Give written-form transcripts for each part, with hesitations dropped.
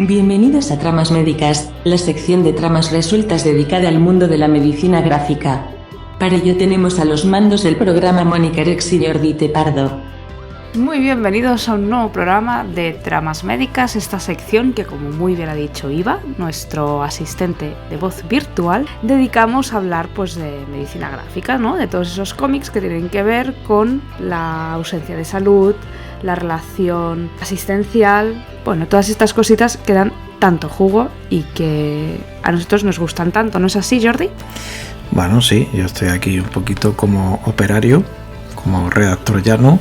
Bienvenidos a Tramas Médicas, la sección de tramas resueltas dedicada al mundo de la medicina gráfica. Para ello tenemos a los mandos del programa Mónica Rex y Jordi Tepardo. Muy bienvenidos a un nuevo programa de Tramas Médicas, esta sección que, como muy bien ha dicho Iva, nuestro asistente de voz virtual, dedicamos a hablar pues de medicina gráfica, ¿no? De todos esos cómics que tienen que ver con la ausencia de salud, la relación asistencial, bueno, todas estas cositas que dan tanto jugo y que a nosotros nos gustan tanto, ¿no es así, Jordi? Bueno, sí, yo estoy aquí un poquito como operario, como redactor llano,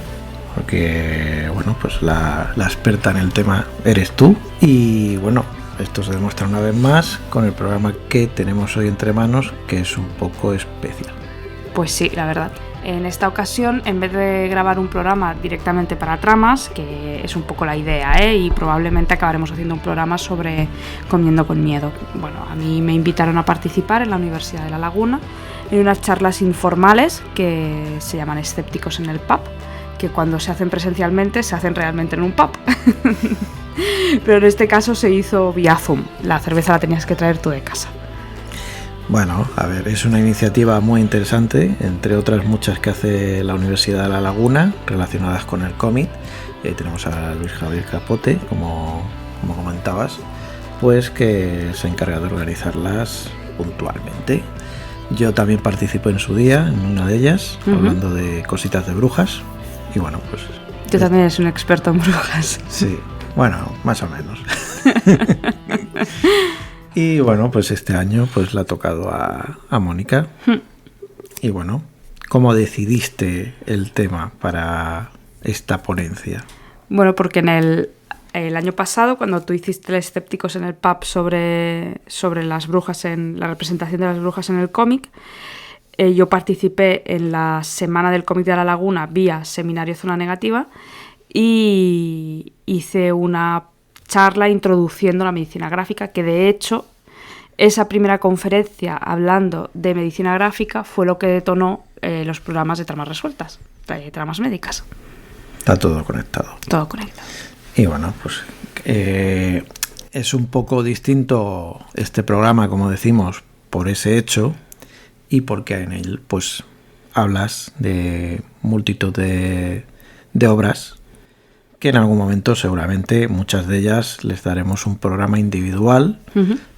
porque, bueno, pues la experta en el tema eres tú. Y, bueno, esto se demuestra una vez más con el programa que tenemos hoy entre manos, que es un poco especial. Pues sí, la verdad. En esta ocasión, en vez de grabar un programa directamente para tramas, que es un poco la idea, y probablemente acabaremos haciendo un programa sobre Comiendo con Miedo. Bueno, a mí me invitaron a participar en la Universidad de La Laguna en unas charlas informales que se llaman Escépticos en el Pub, que cuando se hacen presencialmente se hacen realmente en un pub. Pero en este caso se hizo vía Zoom. La cerveza la tenías que traer tú de casa. Bueno, a ver, es una iniciativa muy interesante, entre otras muchas que hace la Universidad de La Laguna relacionadas con el cómic. Tenemos a Luis Javier Capote, como comentabas, pues que se encarga de organizarlas puntualmente. Yo también participo en su día en una de ellas, hablando de cositas de brujas. Y bueno, pues... Tú también eres un experto en brujas. Sí, bueno, más o menos. Y bueno, pues este año pues le ha tocado a Mónica. Y bueno, ¿cómo decidiste el tema para esta ponencia? Bueno, porque en el año pasado, cuando tú hiciste el Escépticos en el Pub sobre las brujas, en la representación de las brujas en el cómic, yo participé en la Semana del Cómic de La Laguna vía Seminario Zona Negativa y hice una charla introduciendo la medicina gráfica, que de hecho esa primera conferencia hablando de medicina gráfica fue lo que detonó los programas de tramas resueltas, de tramas médicas. Está todo conectado. Todo conectado. Y bueno, pues es un poco distinto este programa, como decimos, por ese hecho y porque en él pues hablas de multitud de obras que en algún momento seguramente muchas de ellas les daremos un programa individual,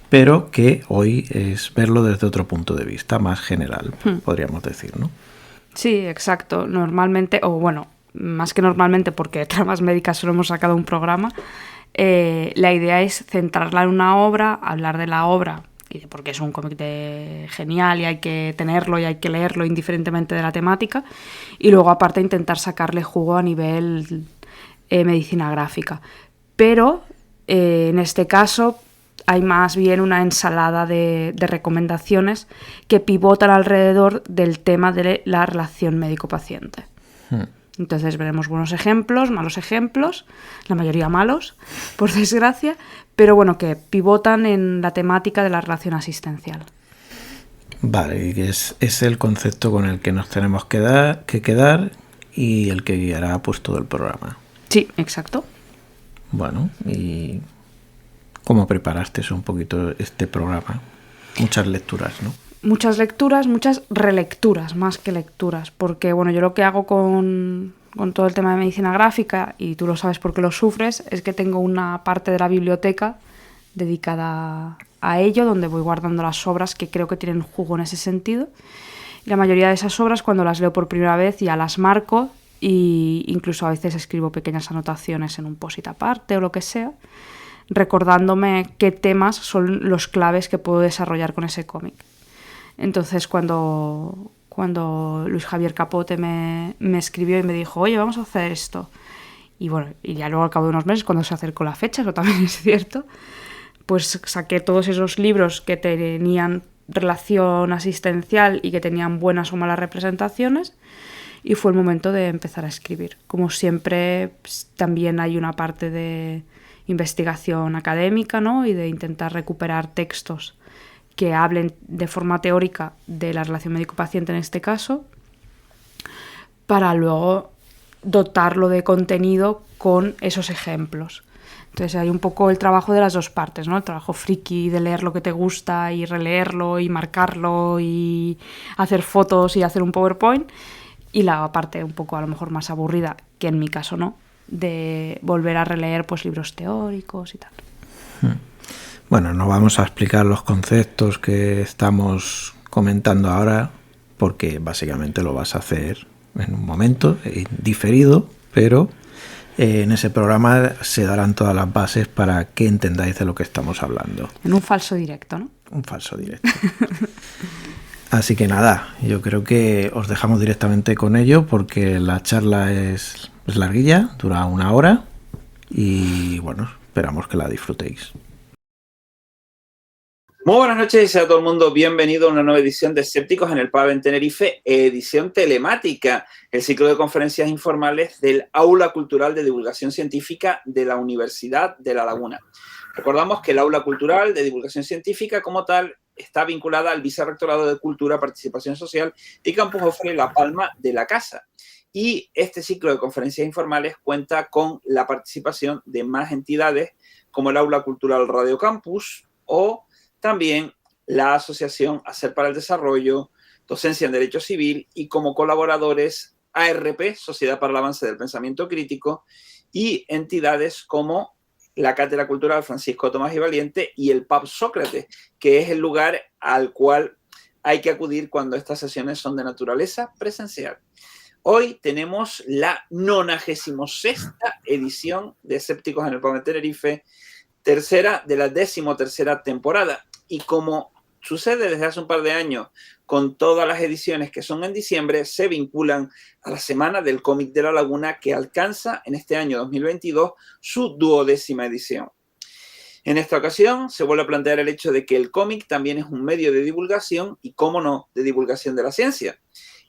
pero que hoy es verlo desde otro punto de vista, más general, podríamos decir, ¿no? Sí, exacto. Normalmente, o bueno, más que normalmente, porque de tramas médicas solo hemos sacado un programa, la idea es centrarla en una obra, hablar de la obra, y de por qué es un cómic genial y hay que tenerlo y hay que leerlo indiferentemente de la temática, y luego aparte intentar sacarle jugo a nivel medicina gráfica. Pero en este caso hay más bien una ensalada de recomendaciones que pivotan alrededor del tema de la relación médico-paciente. Entonces veremos buenos ejemplos, malos ejemplos, la mayoría malos, por desgracia, pero bueno, que pivotan en la temática de la relación asistencial. Vale, y es el concepto con el que nos tenemos que quedar y el que guiará pues todo el programa. Sí, exacto. Bueno, ¿y cómo preparaste un poquito este programa? Muchas lecturas, ¿no? Muchas lecturas, muchas relecturas, más que lecturas, porque bueno, yo lo que hago con todo el tema de medicina gráfica, y tú lo sabes porque lo sufres, es que tengo una parte de la biblioteca dedicada a ello, donde voy guardando las obras que creo que tienen jugo en ese sentido. Y la mayoría de esas obras, cuando las leo por primera vez, ya las marco, e incluso a veces escribo pequeñas anotaciones en un post-it aparte o lo que sea, recordándome qué temas son los claves que puedo desarrollar con ese cómic. Entonces cuando Luis Javier Capote me escribió y me dijo, oye, vamos a hacer esto, y bueno, y ya luego al cabo de unos meses, cuando se acercó la fecha, eso también es cierto, pues saqué todos esos libros que tenían relación asistencial y que tenían buenas o malas representaciones, y fue el momento de empezar a escribir. Como siempre, pues, también hay una parte de investigación académica, ¿no? Y de intentar recuperar textos que hablen de forma teórica de la relación médico-paciente en este caso, para luego dotarlo de contenido con esos ejemplos. Entonces hay un poco el trabajo de las dos partes, ¿no? El trabajo friki de leer lo que te gusta y releerlo y marcarlo y hacer fotos y hacer un PowerPoint, y la parte un poco a lo mejor más aburrida, que en mi caso no, de volver a releer pues libros teóricos y tal. Bueno, no vamos a explicar los conceptos que estamos comentando ahora, porque básicamente lo vas a hacer en un momento, diferido, pero en ese programa se darán todas las bases para que entendáis de lo que estamos hablando. En un falso directo, ¿no? Un falso directo. Así que nada, yo creo que os dejamos directamente con ello, porque la charla es larguilla, dura 1 hora, y bueno, esperamos que la disfrutéis. Muy buenas noches y a todo el mundo bienvenido a una nueva edición de Escépticos en el Pub en Tenerife, edición telemática, el ciclo de conferencias informales del Aula Cultural de Divulgación Científica de la Universidad de La Laguna. Recordamos que el Aula Cultural de Divulgación Científica como tal está vinculada al Vicerrectorado de Cultura, Participación Social y Campus Ofre La Palma de la Casa. Y este ciclo de conferencias informales cuenta con la participación de más entidades como el Aula Cultural Radio Campus o también la Asociación Hacer para el Desarrollo, Docencia en Derecho Civil y como colaboradores ARP, Sociedad para el Avance del Pensamiento Crítico, y entidades como la Cátedra Cultural Francisco Tomás y Valiente y el Pub Sócrates, que es el lugar al cual hay que acudir cuando estas sesiones son de naturaleza presencial. Hoy tenemos la 96ª edición de Escépticos en el Pub en Tenerife, tercera de la 13ª temporada. Y como sucede desde hace un par de años con todas las ediciones que son en diciembre, se vinculan a la Semana del Cómic de La Laguna, que alcanza en este año 2022 su 12ª edición. En esta ocasión se vuelve a plantear el hecho de que el cómic también es un medio de divulgación y, cómo no, de divulgación de la ciencia.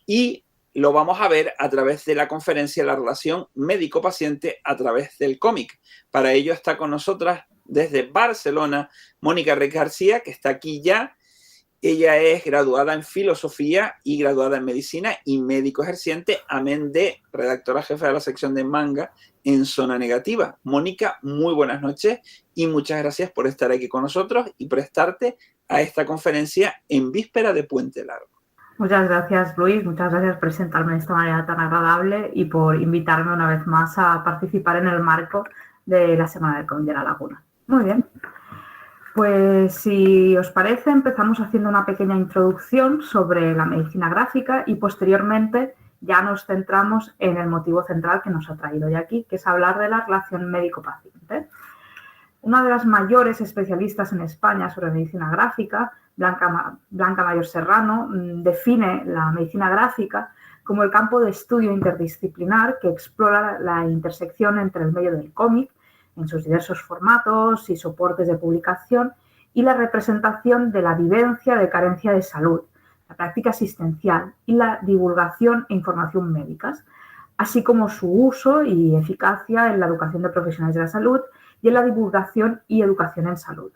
Y lo vamos a ver a través de la conferencia La relación médico-paciente a través del cómic. Para ello está con nosotras desde Barcelona Mónica Rey García, que está aquí ya. Ella es graduada en Filosofía y graduada en Medicina y médico ejerciente, amén de redactora jefa de la sección de manga en Zona Negativa. Mónica, muy buenas noches y muchas gracias por estar aquí con nosotros y prestarte a esta conferencia en víspera de Puente Largo. Muchas gracias, Luis. Muchas gracias por presentarme de esta manera tan agradable y por invitarme una vez más a participar en el marco de la Semana del Cómic de La Laguna. Muy bien. Pues si os parece, empezamos haciendo una pequeña introducción sobre la medicina gráfica y posteriormente ya nos centramos en el motivo central que nos ha traído hoy aquí, que es hablar de la relación médico-paciente. Una de las mayores especialistas en España sobre medicina gráfica, Blanca Mayor Serrano, define la medicina gráfica como el campo de estudio interdisciplinar que explora la intersección entre el medio del cómic en sus diversos formatos y soportes de publicación y la representación de la vivencia de carencia de salud, la práctica asistencial y la divulgación e información médicas, así como su uso y eficacia en la educación de profesionales de la salud y en la divulgación y educación en salud.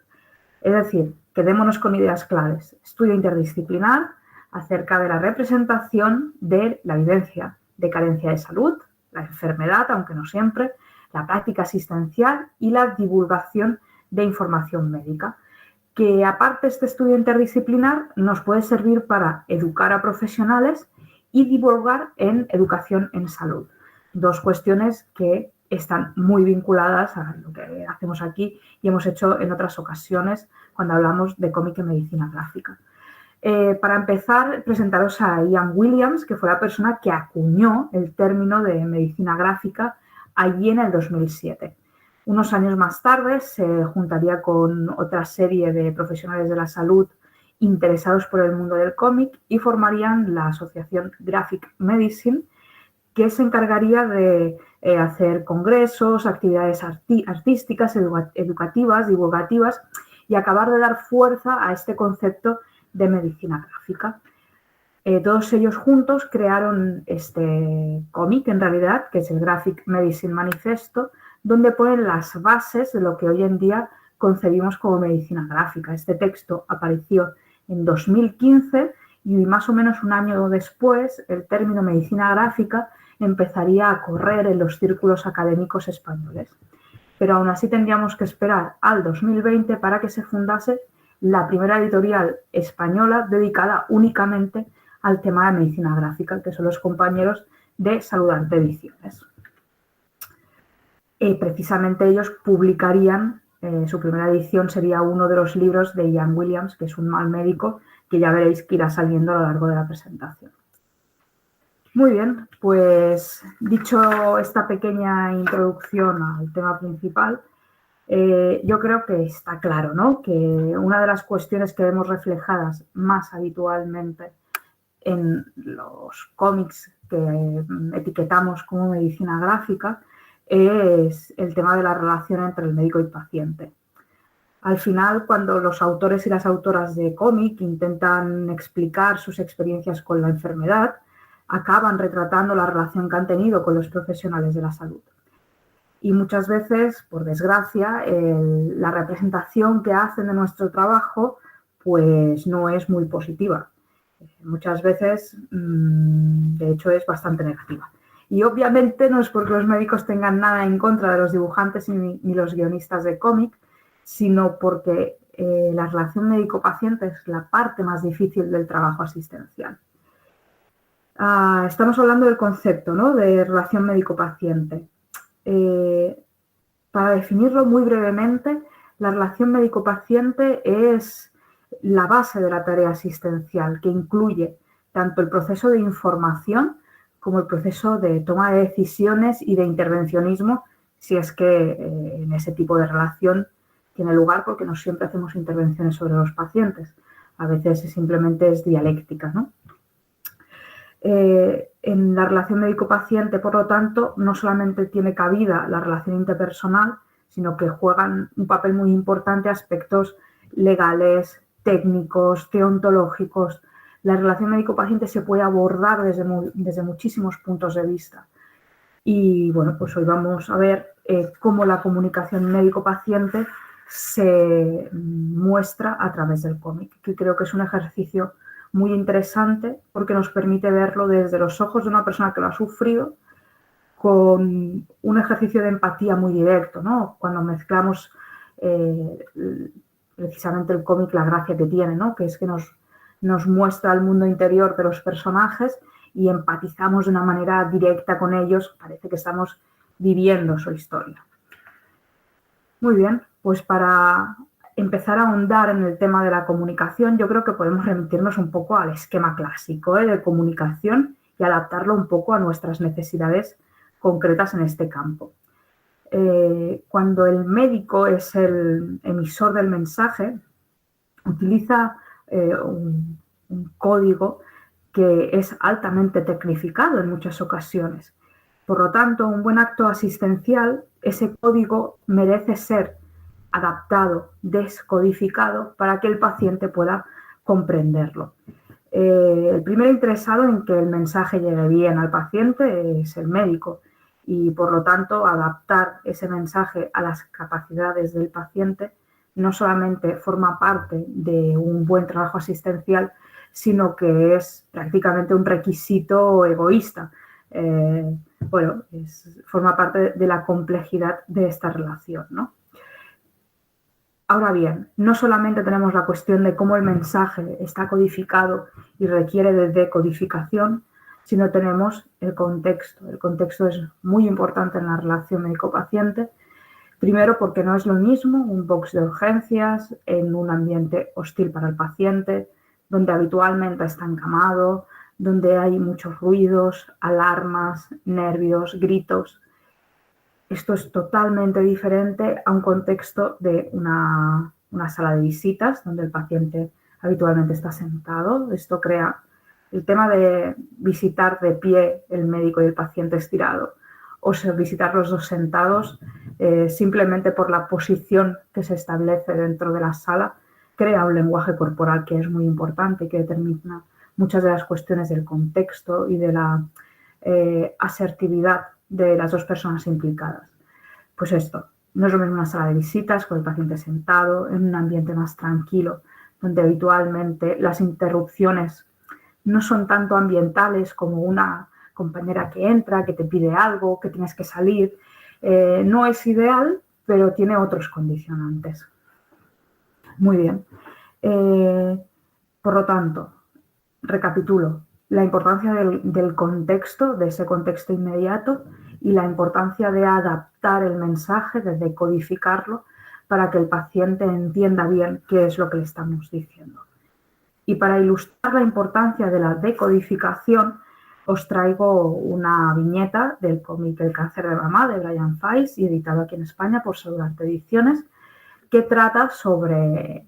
Es decir, quedémonos con ideas claves. Estudio interdisciplinar acerca de la representación de la vivencia de carencia de salud, la enfermedad, aunque no siempre, la práctica asistencial y la divulgación de información médica, que aparte de este estudio interdisciplinar nos puede servir para educar a profesionales y divulgar en educación en salud. Dos cuestiones que están muy vinculadas a lo que hacemos aquí y hemos hecho en otras ocasiones cuando hablamos de cómic y medicina gráfica. Para empezar, presentaros a Ian Williams, que fue la persona que acuñó el término de medicina gráfica allí en el 2007. Unos años más tarde se juntaría con otra serie de profesionales de la salud interesados por el mundo del cómic y formarían la asociación Graphic Medicine, que se encargaría de hacer congresos, actividades artísticas, educativas, divulgativas y acabar de dar fuerza a este concepto de medicina gráfica. Todos ellos juntos crearon este cómic, en realidad, que es el Graphic Medicine Manifesto, donde ponen las bases de lo que hoy en día concebimos como medicina gráfica. Este texto apareció en 2015 y más o menos un año después el término medicina gráfica empezaría a correr en los círculos académicos españoles. pero aún así tendríamos que esperar al 2020 para que se fundase la primera editorial española dedicada únicamente al tema de medicina gráfica, que son los compañeros de Saludarte Ediciones. Precisamente ellos publicarían, su primera edición sería uno de los libros de Ian Williams, que es un mal médico, que ya veréis que irá saliendo a lo largo de la presentación. Muy bien, pues dicho esta pequeña introducción al tema principal, yo creo que está claro, ¿no?, que una de las cuestiones que vemos reflejadas más habitualmente en los cómics que etiquetamos como medicina gráfica es el tema de la relación entre el médico y el paciente. Al final, cuando los autores y las autoras de cómic intentan explicar sus experiencias con la enfermedad, acaban retratando la relación que han tenido con los profesionales de la salud. Y muchas veces, por desgracia, la representación que hacen de nuestro trabajo pues no es muy positiva. Muchas veces, de hecho, es bastante negativa. Y obviamente no es porque los médicos tengan nada en contra de los dibujantes ni los guionistas de cómic, sino porque la relación médico-paciente es la parte más difícil del trabajo asistencial. Estamos hablando del concepto, ¿no?, de relación médico-paciente. Para definirlo muy brevemente, la relación médico-paciente es la base de la tarea asistencial, que incluye tanto el proceso de información como el proceso de toma de decisiones y de intervencionismo, si es que en ese tipo de relación tiene lugar, porque no siempre hacemos intervenciones sobre los pacientes. A veces simplemente es dialéctica, ¿no? En la relación médico-paciente, por lo tanto, no solamente tiene cabida la relación interpersonal, sino que juegan un papel muy importante aspectos legales, técnicos, deontológicos. La relación médico-paciente se puede abordar desde muchísimos puntos de vista. Y bueno, pues hoy vamos a ver cómo la comunicación médico-paciente se muestra a través del cómic, que creo que es un ejercicio muy interesante porque nos permite verlo desde los ojos de una persona que lo ha sufrido, con un ejercicio de empatía muy directo, ¿no? Cuando mezclamos precisamente el cómic, la gracia que tiene, ¿no?, que es que nos muestra el mundo interior de los personajes y empatizamos de una manera directa con ellos, parece que estamos viviendo su historia. Muy bien, pues para empezar a ahondar en el tema de la comunicación, yo creo que podemos remitirnos un poco al esquema clásico de comunicación y adaptarlo un poco a nuestras necesidades concretas en este campo. Cuando el médico es el emisor del mensaje, utiliza un código que es altamente tecnificado en muchas ocasiones. Por lo tanto, un buen acto asistencial, ese código merece ser adaptado, descodificado, para que el paciente pueda comprenderlo. El primer interesado en que el mensaje llegue bien al paciente es el médico y, por lo tanto, adaptar ese mensaje a las capacidades del paciente no solamente forma parte de un buen trabajo asistencial, sino que es prácticamente un requisito egoísta. Forma parte de la complejidad de esta relación, ¿no? Ahora bien, no solamente tenemos la cuestión de cómo el mensaje está codificado y requiere de decodificación, sino tenemos el contexto. El contexto es muy importante en la relación médico-paciente. Primero, porque no es lo mismo un box de urgencias en un ambiente hostil para el paciente, donde habitualmente está encamado, donde hay muchos ruidos, alarmas, nervios, gritos. Esto es totalmente diferente a un contexto de una sala de visitas, donde el paciente habitualmente está sentado. Esto crea el tema de visitar de pie el médico y el paciente estirado, o visitar los dos sentados, simplemente por la posición que se establece dentro de la sala, crea un lenguaje corporal que es muy importante y que determina muchas de las cuestiones del contexto y de la asertividad de las dos personas implicadas. Pues esto, no es lo mismo una sala de visitas con el paciente sentado, en un ambiente más tranquilo, donde habitualmente las interrupciones no son tanto ambientales como una compañera que entra, que te pide algo, que tienes que salir. No es ideal, pero tiene otros condicionantes. Muy bien. Por lo tanto, recapitulo, la importancia del contexto, de ese contexto inmediato, y la importancia de adaptar el mensaje, de decodificarlo, para que el paciente entienda bien qué es lo que le estamos diciendo. Y para ilustrar la importancia de la decodificación, os traigo una viñeta del cómic El cáncer de mama de Brian Weiss, y editado aquí en España por Soldarte Ediciones, que trata sobre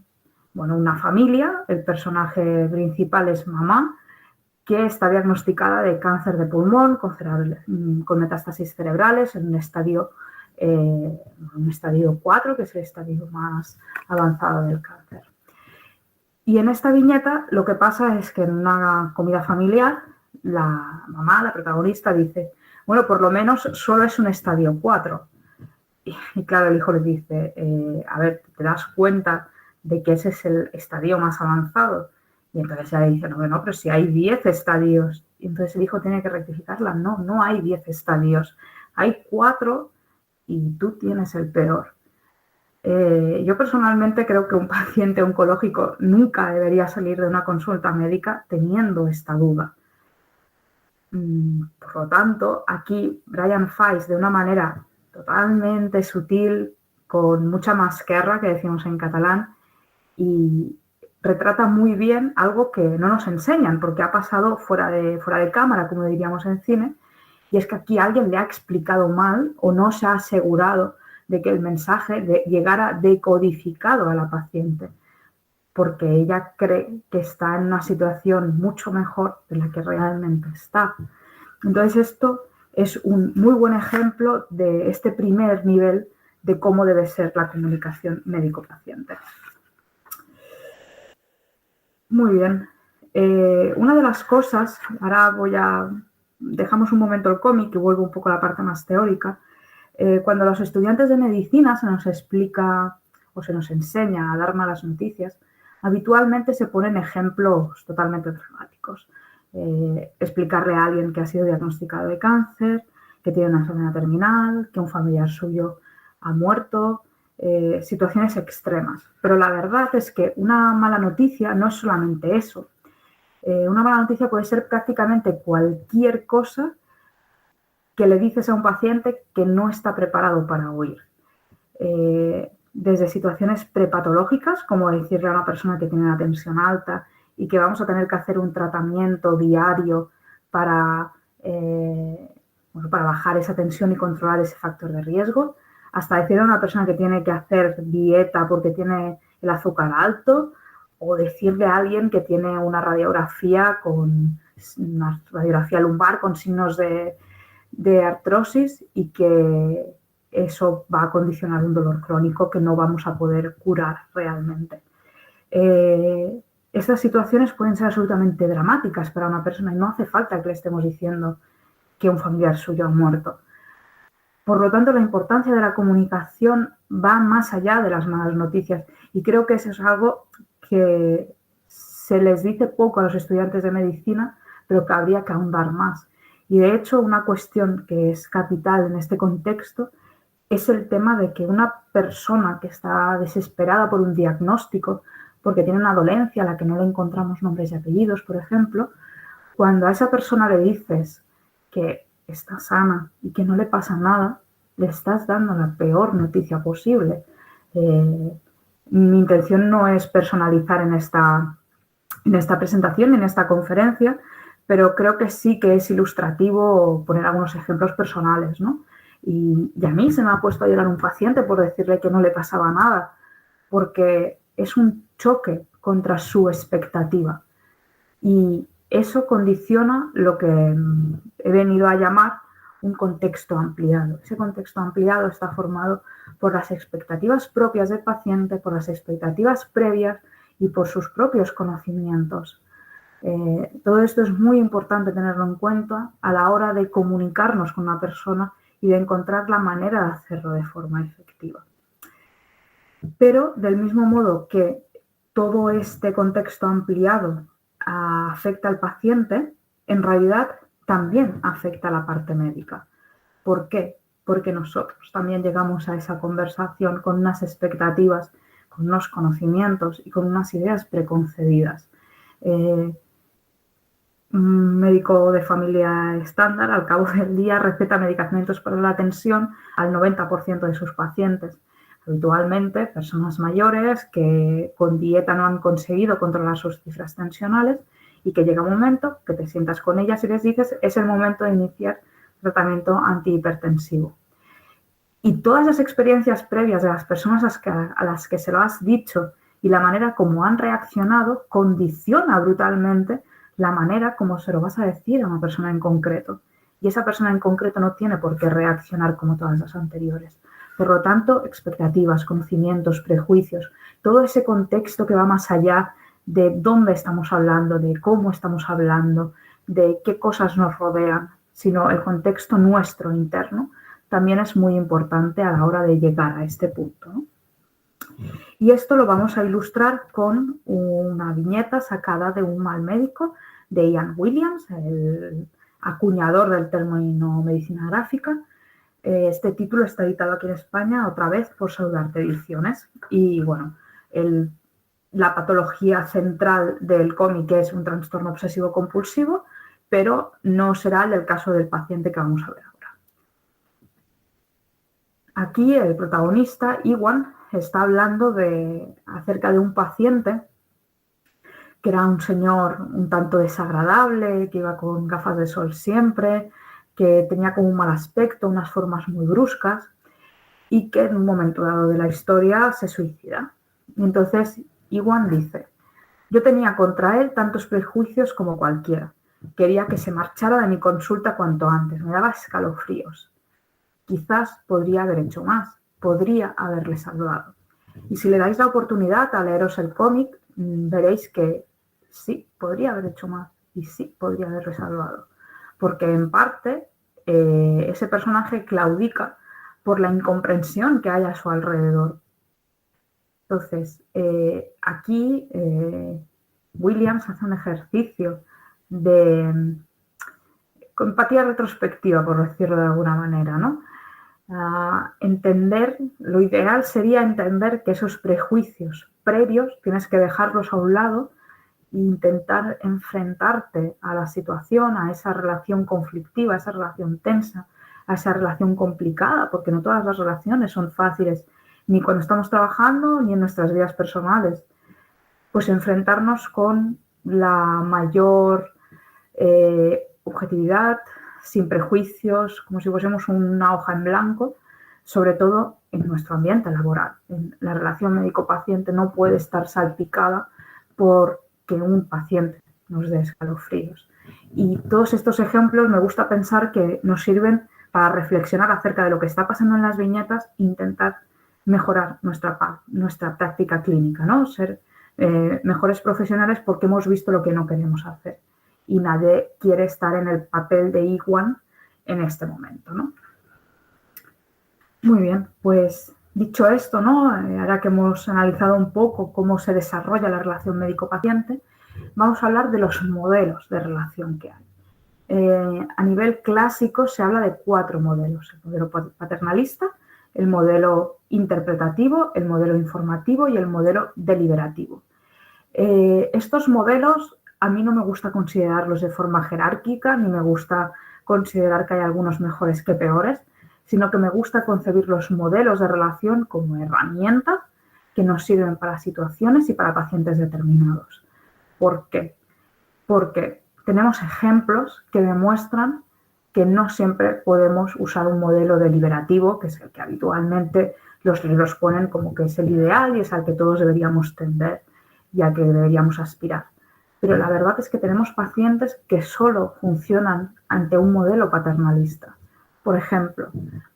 una familia. El personaje principal es mamá, que está diagnosticada de cáncer de pulmón con metástasis cerebrales en un estadio 4, que es el estadio más avanzado del cáncer. Y en esta viñeta lo que pasa es que en una comida familiar la mamá, la protagonista, dice, bueno, por lo menos solo es un estadio 4. Y claro, el hijo le dice, a ver, ¿te das cuenta de que ese es el estadio más avanzado? Y entonces ella dice, no, pero si hay 10 estadios. Y entonces el hijo tiene que rectificarla, no hay 10 estadios, hay 4 y tú tienes el peor. Yo personalmente creo que un paciente oncológico nunca debería salir de una consulta médica teniendo esta duda. Por lo tanto, aquí Brian Weiss, de una manera totalmente sutil, con mucha masquerra, que decimos en catalán, y retrata muy bien algo que no nos enseñan, porque ha pasado fuera de cámara, como diríamos en cine, y es que aquí alguien le ha explicado mal o no se ha asegurado de que el mensaje llegara decodificado a la paciente, porque ella cree que está en una situación mucho mejor de la que realmente está. Entonces esto es un muy buen ejemplo de este primer nivel de cómo debe ser la comunicación médico-paciente. Muy bien. Una de las cosas, ahora dejamos un momento el cómic y vuelvo un poco a la parte más teórica. Cuando a los estudiantes de medicina se nos explica o se nos enseña a dar malas noticias, habitualmente se ponen ejemplos totalmente dramáticos. Explicarle a alguien que ha sido diagnosticado de cáncer, que tiene una enfermedad terminal, que un familiar suyo ha muerto, situaciones extremas. Pero la verdad es que una mala noticia no es solamente eso. Una mala noticia puede ser prácticamente cualquier cosa que le dices a un paciente que no está preparado para oír. Desde situaciones prepatológicas, como decirle a una persona que tiene una tensión alta y que vamos a tener que hacer un tratamiento diario para bajar esa tensión y controlar ese factor de riesgo, hasta decirle a una persona que tiene que hacer dieta porque tiene el azúcar alto, o decirle a alguien que tiene una radiografía lumbar con signos de artrosis y que eso va a condicionar un dolor crónico que no vamos a poder curar realmente. Estas situaciones pueden ser absolutamente dramáticas para una persona y no hace falta que le estemos diciendo que un familiar suyo ha muerto. Por lo tanto, la importancia de la comunicación va más allá de las malas noticias, y creo que eso es algo que se les dice poco a los estudiantes de medicina, pero que habría que ahondar más. Y de hecho, una cuestión que es capital en este contexto es el tema de que una persona que está desesperada por un diagnóstico, porque tiene una dolencia a la que no le encontramos nombres y apellidos, por ejemplo, cuando a esa persona le dices que está sana y que no le pasa nada, le estás dando la peor noticia posible. Mi intención no es personalizar en esta presentación, en esta conferencia, pero creo que sí que es ilustrativo poner algunos ejemplos personales, ¿no? Y a mí se me ha puesto a llorar un paciente por decirle que no le pasaba nada, porque es un choque contra su expectativa. Y eso condiciona lo que he venido a llamar un contexto ampliado. Ese contexto ampliado está formado por las expectativas propias del paciente, por las expectativas previas y por sus propios conocimientos. Todo esto es muy importante tenerlo en cuenta a la hora de comunicarnos con una persona y de encontrar la manera de hacerlo de forma efectiva. Pero del mismo modo que todo este contexto ampliado afecta al paciente, en realidad también afecta a la parte médica. ¿Por qué? porque nosotros también llegamos a esa conversación con unas expectativas, con unos conocimientos y con unas ideas preconcebidas. Un médico de familia estándar, al cabo del día, receta medicamentos para la tensión al 90% de sus pacientes. Habitualmente, personas mayores que con dieta no han conseguido controlar sus cifras tensionales y que llega un momento que te sientas con ellas y les dices es el momento de iniciar tratamiento antihipertensivo. Y todas las experiencias previas de las personas a las que se lo has dicho y la manera como han reaccionado condiciona brutalmente la manera como se lo vas a decir a una persona en concreto. Y esa persona en concreto no tiene por qué reaccionar como todas las anteriores. Por lo tanto, expectativas, conocimientos, prejuicios, todo ese contexto que va más allá de dónde estamos hablando, de cómo estamos hablando, de qué cosas nos rodean, sino el contexto nuestro interno, también es muy importante a la hora de llegar a este punto, ¿no? Y esto lo vamos a ilustrar con una viñeta sacada de Un mal médico de Ian Williams, el acuñador del término medicina gráfica. Este título está editado aquí en España otra vez por Saudarte Ediciones. Y bueno, la patología central del cómic es un trastorno obsesivo compulsivo, pero no será el caso del paciente que vamos a ver ahora. Aquí el protagonista, Iwan, está hablando acerca de un paciente que era un señor un tanto desagradable, que iba con gafas de sol siempre, que tenía como un mal aspecto, unas formas muy bruscas y que en un momento dado de la historia se suicida. Y entonces Iwan dice, yo tenía contra él tantos prejuicios como cualquiera. Quería que se marchara de mi consulta cuanto antes, me daba escalofríos. Quizás podría haber hecho más, podría haberle salvado. Y si le dais la oportunidad a leeros el cómic, veréis que sí, podría haber hecho más y sí, podría haberle salvado. Porque en parte ese personaje claudica por la incomprensión que hay a su alrededor. Entonces, aquí Williams hace un ejercicio de empatía retrospectiva, por decirlo de alguna manera, ¿no? Entender, lo ideal sería entender que esos prejuicios previos tienes que dejarlos a un lado e intentar enfrentarte a la situación, a esa relación conflictiva, a esa relación tensa, a esa relación complicada, porque no todas las relaciones son fáciles, ni cuando estamos trabajando ni en nuestras vidas personales. Pues enfrentarnos con la mayor objetividad, sin prejuicios, como si fuésemos una hoja en blanco, sobre todo en nuestro ambiente laboral. La relación médico-paciente no puede estar salpicada por que un paciente nos dé escalofríos. Y todos estos ejemplos me gusta pensar que nos sirven para reflexionar acerca de lo que está pasando en las viñetas e intentar mejorar nuestra práctica clínica, ¿no? Ser mejores profesionales porque hemos visto lo que no queremos hacer. Y nadie quiere estar en el papel de Iwan en este momento, ¿no? Muy bien, pues dicho esto, ¿no? Ahora que hemos analizado un poco cómo se desarrolla la relación médico-paciente, vamos a hablar de los modelos de relación que hay. A nivel clásico se habla de 4 modelos: el modelo paternalista, el modelo interpretativo, el modelo informativo y el modelo deliberativo. Estos modelos a mí no me gusta considerarlos de forma jerárquica, ni me gusta considerar que hay algunos mejores que peores, sino que me gusta concebir los modelos de relación como herramientas que nos sirven para situaciones y para pacientes determinados. ¿Por qué? Porque tenemos ejemplos que demuestran que no siempre podemos usar un modelo deliberativo, que es el que habitualmente los libros ponen como que es el ideal y es al que todos deberíamos tender y al que deberíamos aspirar. Pero la verdad es que tenemos pacientes que solo funcionan ante un modelo paternalista. Por ejemplo,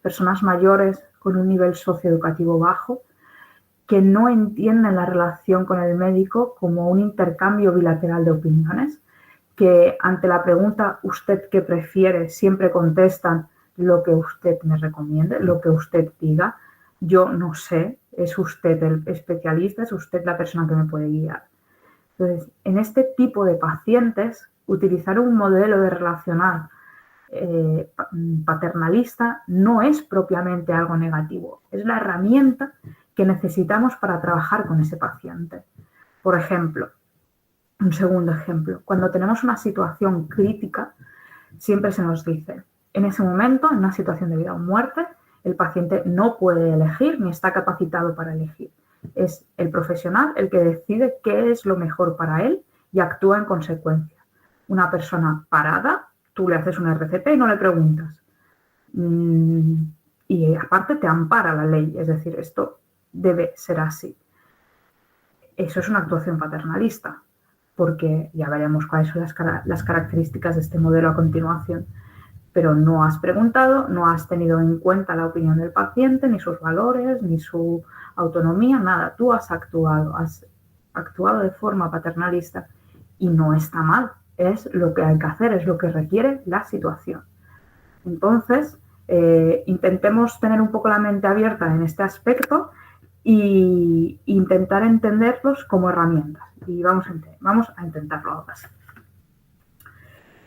personas mayores con un nivel socioeducativo bajo que no entienden la relación con el médico como un intercambio bilateral de opiniones, que ante la pregunta ¿usted qué prefiere? Siempre contestan lo que usted me recomiende, lo que usted diga. Yo no sé, es usted el especialista, es usted la persona que me puede guiar. Entonces, en este tipo de pacientes, utilizar un modelo de relacional paternalista no es propiamente algo negativo, es la herramienta que necesitamos para trabajar con ese paciente. Por ejemplo, un segundo ejemplo, cuando tenemos una situación crítica, siempre se nos dice, en ese momento, en una situación de vida o muerte, el paciente no puede elegir ni está capacitado para elegir. Es el profesional el que decide qué es lo mejor para él y actúa en consecuencia. Una persona parada, tú le haces una RCP y no le preguntas. Y aparte te ampara la ley, es decir, esto debe ser así. Eso es una actuación paternalista, porque ya veremos cuáles son las características de este modelo a continuación. Pero no has preguntado, no has tenido en cuenta la opinión del paciente, ni sus valores, ni su autonomía, nada. Tú has actuado de forma paternalista y no está mal. Es lo que hay que hacer, es lo que requiere la situación. Entonces, intentemos tener un poco la mente abierta en este aspecto e intentar entenderlos como herramientas. Y vamos a intentarlo ahora sí.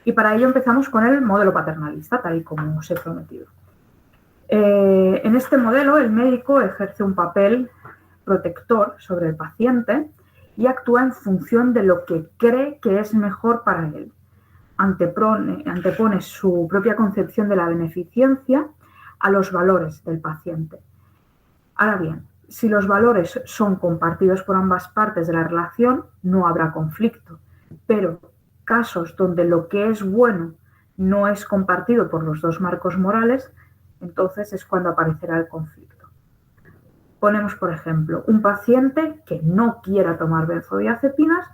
Y para ello empezamos con el modelo paternalista, tal y como os he prometido. En este modelo, el médico ejerce un papel protector sobre el paciente y actúa en función de lo que cree que es mejor para él. Antepone su propia concepción de la beneficencia a los valores del paciente. Ahora bien, si los valores son compartidos por ambas partes de la relación, no habrá conflicto, pero casos donde lo que es bueno no es compartido por los dos marcos morales, entonces es cuando aparecerá el conflicto. Ponemos, por ejemplo, un paciente que no quiera tomar benzodiazepinas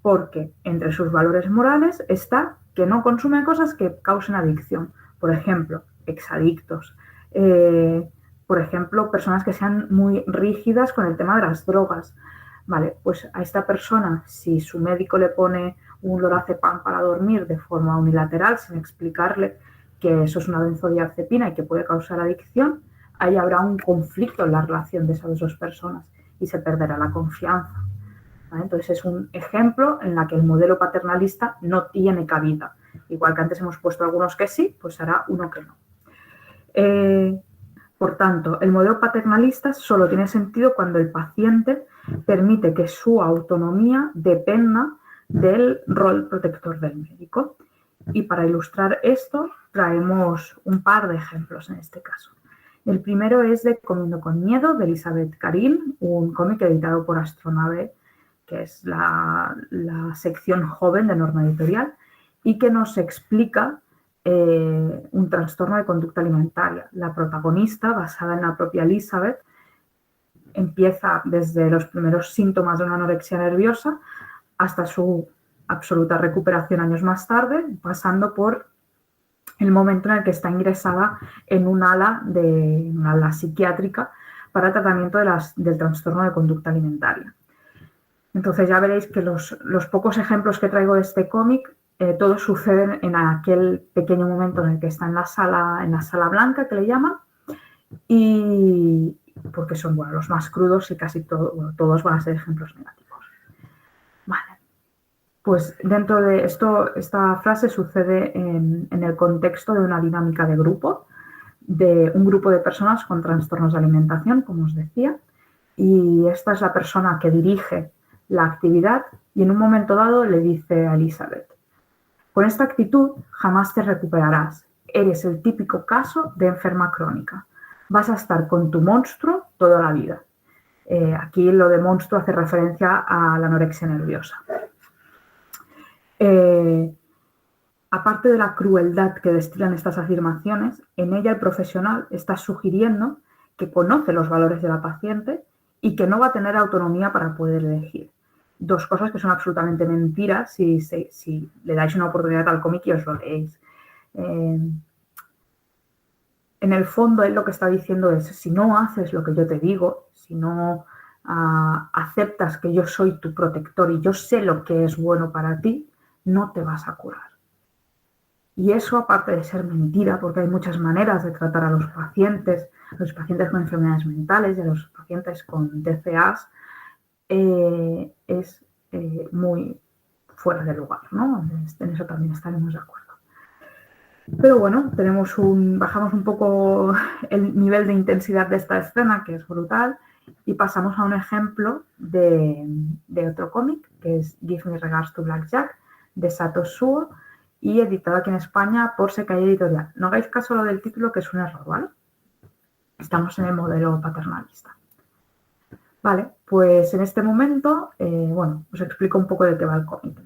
porque entre sus valores morales está que no consume cosas que causen adicción. Por ejemplo, exadictos. Por ejemplo, personas que sean muy rígidas con el tema de las drogas. Vale, pues a esta persona, si su médico le pone un lorazepam para dormir de forma unilateral, sin explicarle que eso es una benzodiazepina y que puede causar adicción, ahí habrá un conflicto en la relación de esas dos personas y se perderá la confianza. ¿Vale? Entonces es un ejemplo en la que el modelo paternalista no tiene cabida. Igual que antes hemos puesto algunos que sí, pues hará uno que no. Por tanto, el modelo paternalista solo tiene sentido cuando el paciente permite que su autonomía dependa del rol protector del médico. Y para ilustrar esto, traemos un par de ejemplos en este caso. El primero es de Comiendo con Miedo, de Elizabeth Carril, un cómic editado por Astronave, que es la sección joven de Norma Editorial, y que nos explica un trastorno de conducta alimentaria. La protagonista, basada en la propia Elizabeth, empieza desde los primeros síntomas de una anorexia nerviosa hasta su absoluta recuperación años más tarde, pasando por el momento en el que está ingresada en un ala psiquiátrica para tratamiento del trastorno de conducta alimentaria. Entonces ya veréis que los pocos ejemplos que traigo de este cómic, todos suceden en aquel pequeño momento en el que está en la sala blanca, que le llaman, y porque son los más crudos y casi todos van a ser ejemplos negativos. Vale. Pues dentro de esto, esta frase sucede en el contexto de una dinámica de grupo, de un grupo de personas con trastornos de alimentación, como os decía, y esta es la persona que dirige la actividad y en un momento dado le dice a Elizabeth: con esta actitud jamás te recuperarás. Eres el típico caso de enferma crónica. Vas a estar con tu monstruo toda la vida. Aquí lo de monstruo hace referencia a la anorexia nerviosa. Aparte de la crueldad que destilan estas afirmaciones, en ella el profesional está sugiriendo que conoce los valores de la paciente y que no va a tener autonomía para poder elegir. Dos cosas que son absolutamente mentiras si le dais una oportunidad al cómic y os lo leéis. En el fondo, él lo que está diciendo es: si no haces lo que yo te digo, si no aceptas que yo soy tu protector y yo sé lo que es bueno para ti, no te vas a curar. Y eso, aparte de ser mentira, porque hay muchas maneras de tratar a los pacientes con enfermedades mentales y a los pacientes con TCAs, es muy fuera de lugar, ¿no? En eso también estaremos de acuerdo. Pero bueno, bajamos un poco el nivel de intensidad de esta escena, que es brutal, y pasamos a un ejemplo de otro cómic, que es Give Me Regards to Blackjack, de Sato Suo, y editado aquí en España por Sekai Editorial. No hagáis caso a lo del título, que es un error, ¿vale? Estamos en el modelo paternalista. Vale, pues en este momento, os explico un poco de qué va el cómic.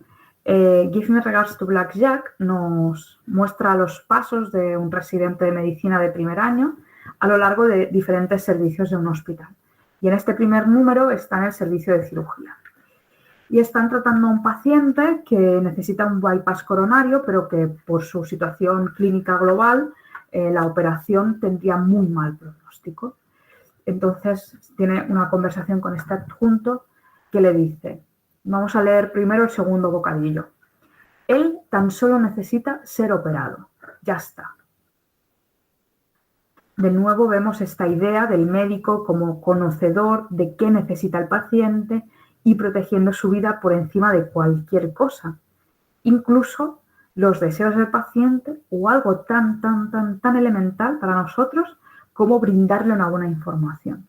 Give Me Regards to Blackjack nos muestra los pasos de un residente de medicina de primer año a lo largo de diferentes servicios de un hospital. Y en este primer número está en el servicio de cirugía. Y están tratando a un paciente que necesita un bypass coronario, pero que por su situación clínica global, la operación tendría muy mal pronóstico. Entonces tiene una conversación con este adjunto que le dice: vamos a leer primero el segundo bocadillo. Él tan solo necesita ser operado. Ya está. De nuevo vemos esta idea del médico como conocedor de qué necesita el paciente y protegiendo su vida por encima de cualquier cosa, incluso los deseos del paciente o algo tan elemental para nosotros como brindarle una buena información.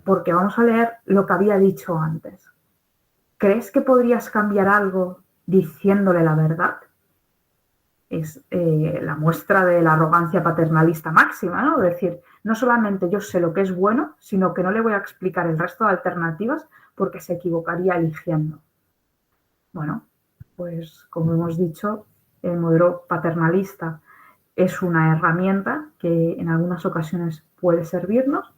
Porque vamos a leer lo que había dicho antes. ¿Crees que podrías cambiar algo diciéndole la verdad? Es la muestra de la arrogancia paternalista máxima, ¿no? Es decir, no solamente yo sé lo que es bueno, sino que no le voy a explicar el resto de alternativas porque se equivocaría eligiendo. Bueno, pues como hemos dicho, el modelo paternalista es una herramienta que en algunas ocasiones puede servirnos,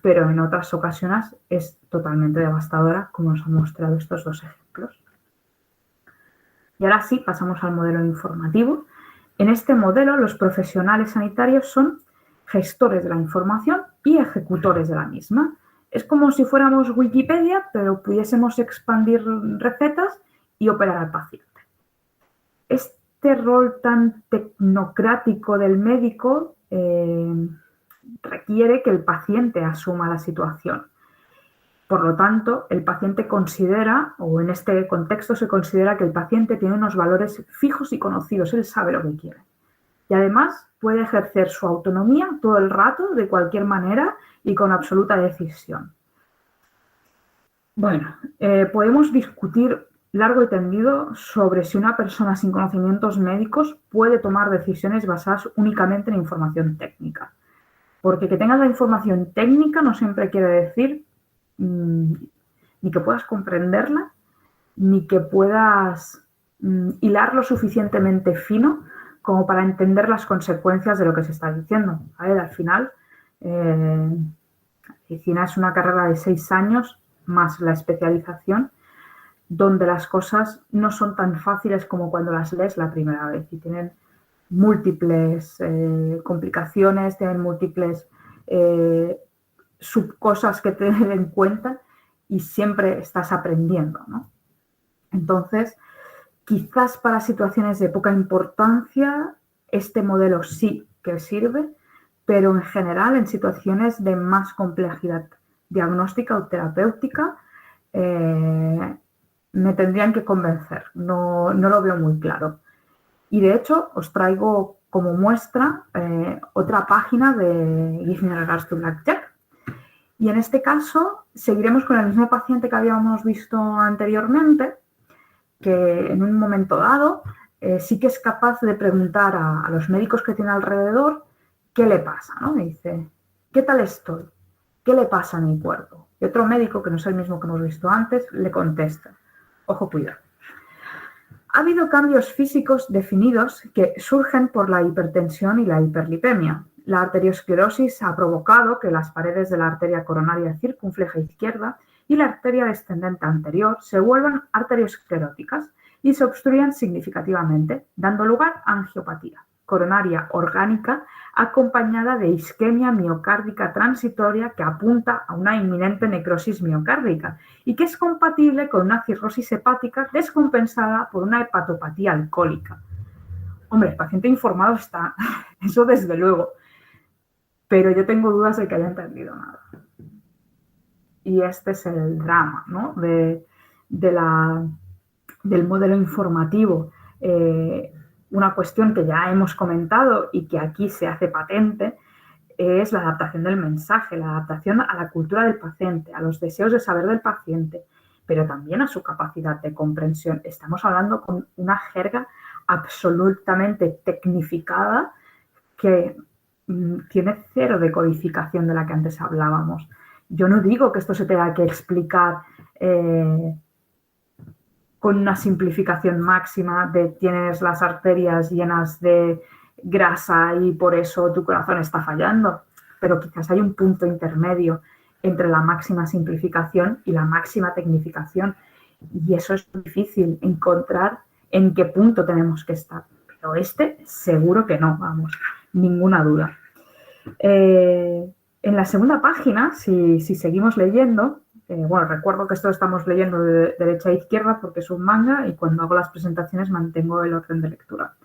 pero en otras ocasiones es totalmente devastadora, como nos han mostrado estos dos ejemplos. Y ahora sí, pasamos al modelo informativo. En este modelo, los profesionales sanitarios son gestores de la información y ejecutores de la misma. Es como si fuéramos Wikipedia, pero pudiésemos expandir recetas y operar al paciente. Este rol tan tecnocrático del médico requiere que el paciente asuma la situación. Por lo tanto, el paciente considera, o en este contexto se considera que el paciente tiene unos valores fijos y conocidos, él sabe lo que quiere. Y además puede ejercer su autonomía todo el rato, de cualquier manera y con absoluta decisión. Bueno, podemos discutir largo y tendido sobre si una persona sin conocimientos médicos puede tomar decisiones basadas únicamente en información técnica. Porque que tengas la información técnica no siempre quiere decir ni que puedas comprenderla, ni que puedas hilar lo suficientemente fino como para entender las consecuencias de lo que se está diciendo. A ver, al final, medicina es una carrera de 6 años más la especialización, donde las cosas no son tan fáciles como cuando las lees la primera vez y tienen múltiples complicaciones, tienen múltiples subcosas que tener en cuenta y siempre estás aprendiendo, ¿no? Entonces, quizás para situaciones de poca importancia este modelo sí que sirve, pero en general en situaciones de más complejidad diagnóstica o terapéutica me tendrían que convencer, no lo veo muy claro. Y de hecho os traigo como muestra otra página de Give Me Regards to Blackjack. Y en este caso seguiremos con el mismo paciente que habíamos visto anteriormente, que en un momento dado sí que es capaz de preguntar a los médicos que tiene alrededor qué le pasa, ¿no? Me dice, ¿qué tal estoy? ¿Qué le pasa a mi cuerpo? Y otro médico, que no es el mismo que hemos visto antes, le contesta, ojo, cuidado. Ha habido cambios físicos definidos que surgen por la hipertensión y la hiperlipemia. La arteriosclerosis ha provocado que las paredes de la arteria coronaria circunfleja izquierda y la arteria descendente anterior se vuelvan arterioscleróticas y se obstruyan significativamente, dando lugar a angiopatía coronaria orgánica acompañada de isquemia miocárdica transitoria que apunta a una inminente necrosis miocárdica y que es compatible con una cirrosis hepática descompensada por una hepatopatía alcohólica. Hombre, el paciente informado está, eso desde luego, pero yo tengo dudas de que haya entendido nada. Y este es el drama, ¿no? del modelo informativo. una cuestión que ya hemos comentado y que aquí se hace patente es la adaptación del mensaje, la adaptación a la cultura del paciente, a los deseos de saber del paciente, pero también a su capacidad de comprensión. Estamos hablando con una jerga absolutamente tecnificada que tiene cero decodificación de la que antes hablábamos. Yo no digo que esto se tenga que explicar con una simplificación máxima de tienes las arterias llenas de grasa y por eso tu corazón está fallando, pero quizás hay un punto intermedio entre la máxima simplificación y la máxima tecnificación, y eso es difícil encontrar en qué punto tenemos que estar, pero seguro que no, vamos, ninguna duda. En la segunda página, si seguimos leyendo, bueno, recuerdo que esto estamos leyendo de derecha a izquierda porque es un manga y cuando hago las presentaciones mantengo el orden de lectura.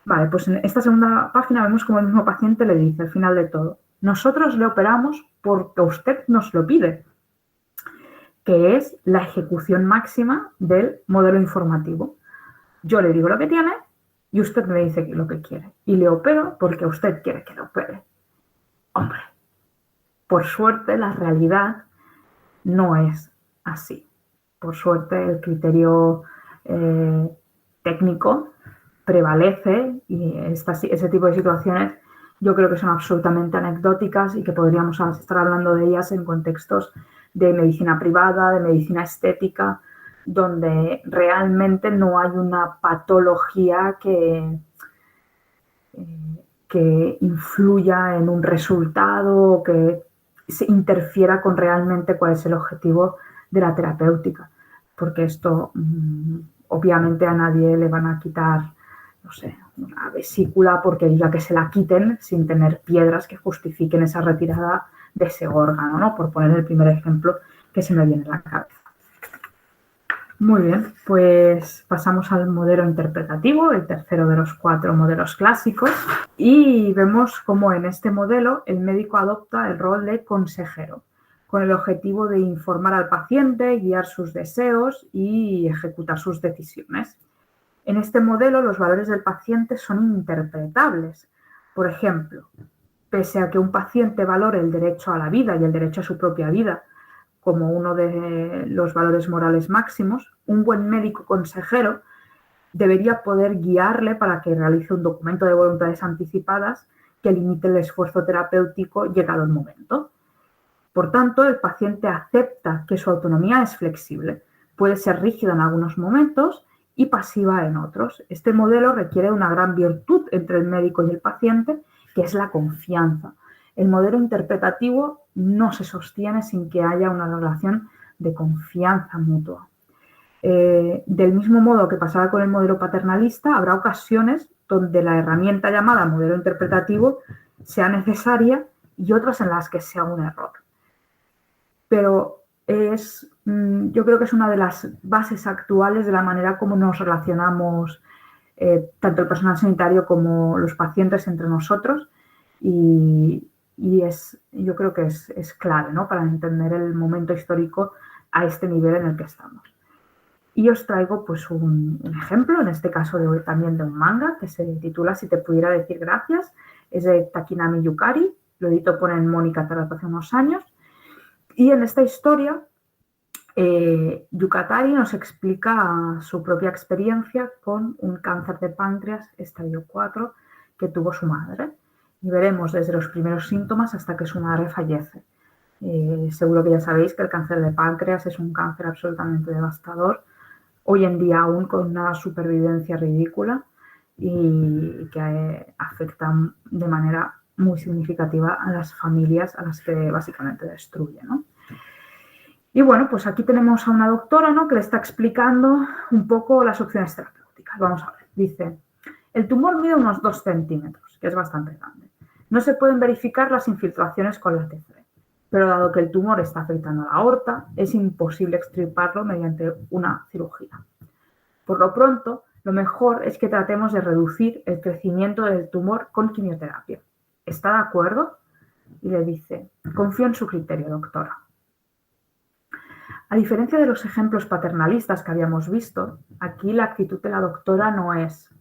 Vale, pues en esta segunda página vemos como el mismo paciente le dice al final de todo: nosotros le operamos porque usted nos lo pide, que es la ejecución máxima del modelo informativo. Yo le digo lo que tiene y usted me dice lo que quiere. Y le opero porque usted quiere que le opere. Hombre, por suerte la realidad no es así. Por suerte el criterio técnico prevalece y ese tipo de situaciones yo creo que son absolutamente anecdóticas y que podríamos estar hablando de ellas en contextos de medicina privada, de medicina estética, donde realmente no hay una patología que influya en un resultado o que se interfiera con realmente cuál es el objetivo de la terapéutica. Porque esto, obviamente, a nadie le van a quitar, no sé, una vesícula porque diga que se la quiten sin tener piedras que justifiquen esa retirada de ese órgano, ¿no? Por poner el primer ejemplo que se me viene a la cabeza. Muy bien, pues pasamos al modelo interpretativo, el tercero de los 4 modelos clásicos, y vemos cómo en este modelo el médico adopta el rol de consejero, con el objetivo de informar al paciente, guiar sus deseos y ejecutar sus decisiones. En este modelo los valores del paciente son interpretables. Por ejemplo, pese a que un paciente valore el derecho a la vida y el derecho a su propia vida como uno de los valores morales máximos, un buen médico consejero debería poder guiarle para que realice un documento de voluntades anticipadas que limite el esfuerzo terapéutico llegado el momento. Por tanto, el paciente acepta que su autonomía es flexible, puede ser rígida en algunos momentos y pasiva en otros. Este modelo requiere una gran virtud entre el médico y el paciente, que es la confianza. El modelo interpretativo no se sostiene sin que haya una relación de confianza mutua. Del mismo modo que pasaba con el modelo paternalista, habrá ocasiones donde la herramienta llamada modelo interpretativo sea necesaria y otras en las que sea un error. Pero yo creo que es una de las bases actuales de la manera como nos relacionamos tanto el personal sanitario como los pacientes entre nosotros y yo creo que es clave, ¿no?, para entender el momento histórico a este nivel en el que estamos. Y os traigo pues un ejemplo, en este caso también de un manga que se titula Si te pudiera decir gracias, es de Takinami Yukari, lo editó por en Mónica Tarato hace unos años, y en esta historia Yukatari nos explica su propia experiencia con un cáncer de páncreas estadio 4 que tuvo su madre. Y veremos desde los primeros síntomas hasta que su madre fallece. Seguro que ya sabéis que el cáncer de páncreas es un cáncer absolutamente devastador, hoy en día aún con una supervivencia ridícula y que afecta de manera muy significativa a las familias a las que básicamente destruye, ¿no? Y bueno, pues aquí tenemos a una doctora, ¿no?, que le está explicando un poco las opciones terapéuticas. Vamos a ver, dice: el tumor mide unos 2 centímetros, que es bastante grande. No se pueden verificar las infiltraciones con la TCR, pero dado que el tumor está afectando a la aorta, es imposible extirparlo mediante una cirugía. Por lo pronto, lo mejor es que tratemos de reducir el crecimiento del tumor con quimioterapia. ¿Está de acuerdo? Y le dice: confío en su criterio, doctora. A diferencia de los ejemplos paternalistas que habíamos visto, aquí la actitud de la doctora no es: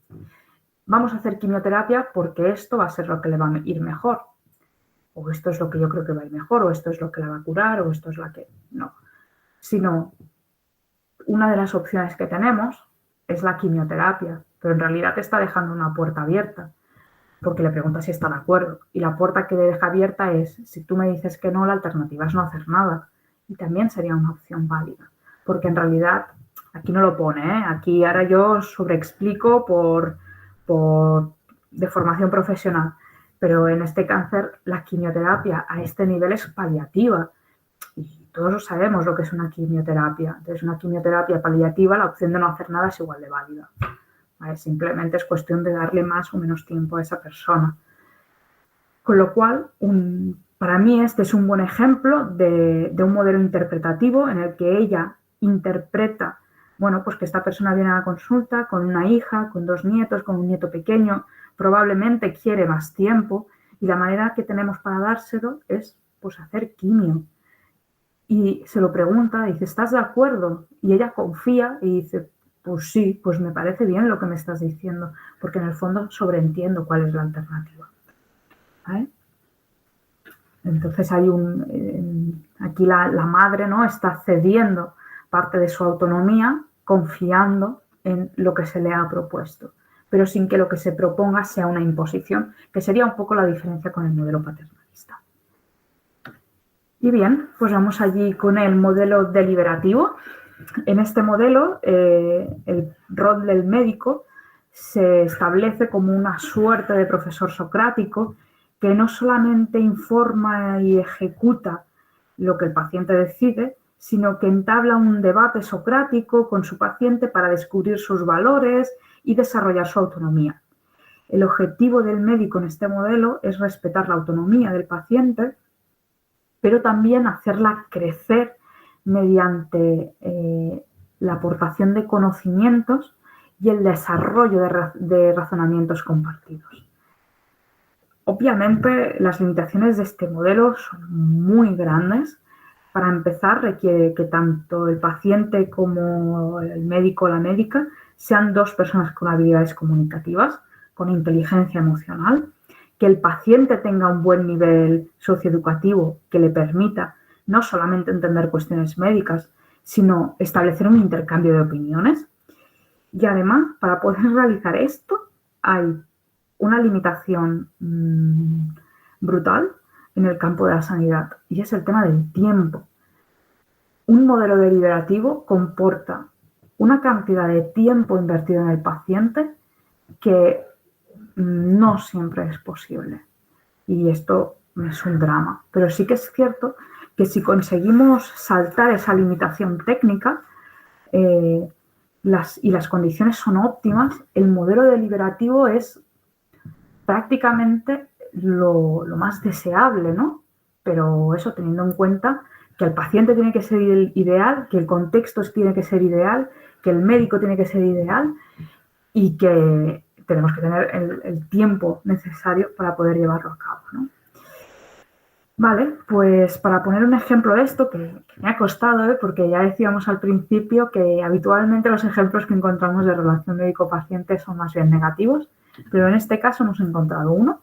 vamos a hacer quimioterapia porque esto va a ser lo que le va a ir mejor, o esto es lo que yo creo que va a ir mejor, o esto es lo que la va a curar, o esto es la que... No, sino una de las opciones que tenemos es la quimioterapia, pero en realidad te está dejando una puerta abierta, porque le preguntas si está de acuerdo. Y la puerta que le deja abierta es, si tú me dices que no, la alternativa es no hacer nada. Y también sería una opción válida, porque en realidad, aquí no lo pone, ¿eh? Aquí ahora yo sobreexplico de formación profesional, pero en este cáncer la quimioterapia a este nivel es paliativa. Y todos sabemos lo que es una quimioterapia. Entonces, una quimioterapia paliativa, la opción de no hacer nada es igual de válida. ¿Vale? Simplemente es cuestión de darle más o menos tiempo a esa persona. Con lo cual, para mí este es un buen ejemplo de un modelo interpretativo en el que ella interpreta, bueno, pues que esta persona viene a la consulta con una hija, con 2 nietos, con un nieto pequeño, probablemente quiere más tiempo y la manera que tenemos para dárselo es pues hacer quimio. Y se lo pregunta, dice, ¿estás de acuerdo? Y ella confía y dice, pues sí, pues me parece bien lo que me estás diciendo, porque en el fondo sobreentiendo cuál es la alternativa. ¿Vale? Entonces hay aquí la madre, ¿no?, está cediendo parte de su autonomía, confiando en lo que se le ha propuesto, pero sin que lo que se proponga sea una imposición, que sería un poco la diferencia con el modelo paternalista. Y bien, pues vamos allí con el modelo deliberativo. En este modelo, el rol del médico se establece como una suerte de profesor socrático que no solamente informa y ejecuta lo que el paciente decide, sino que entabla un debate socrático con su paciente para descubrir sus valores y desarrollar su autonomía. El objetivo del médico en este modelo es respetar la autonomía del paciente, pero también hacerla crecer mediante la aportación de conocimientos y el desarrollo de razonamientos compartidos. Obviamente, las limitaciones de este modelo son muy grandes. Para empezar, requiere que tanto el paciente como el médico o la médica sean 2 personas con habilidades comunicativas, con inteligencia emocional, que el paciente tenga un buen nivel socioeducativo que le permita no solamente entender cuestiones médicas, sino establecer un intercambio de opiniones. Y además, para poder realizar esto, hay una limitación brutal en el campo de la sanidad, y es el tema del tiempo. Un modelo deliberativo comporta una cantidad de tiempo invertido en el paciente que no siempre es posible. Y esto es un drama. Pero sí que es cierto que si conseguimos saltar esa limitación técnica y las condiciones son óptimas, el modelo deliberativo es prácticamente lo más deseable, ¿no? Pero eso teniendo en cuenta que el paciente tiene que ser ideal, que el contexto tiene que ser ideal, que el médico tiene que ser ideal y que tenemos que tener el tiempo necesario para poder llevarlo a cabo, ¿no? Vale, pues para poner un ejemplo de esto, que me ha costado, porque ya decíamos al principio que habitualmente los ejemplos que encontramos de relación médico-paciente son más bien negativos, pero en este caso hemos encontrado uno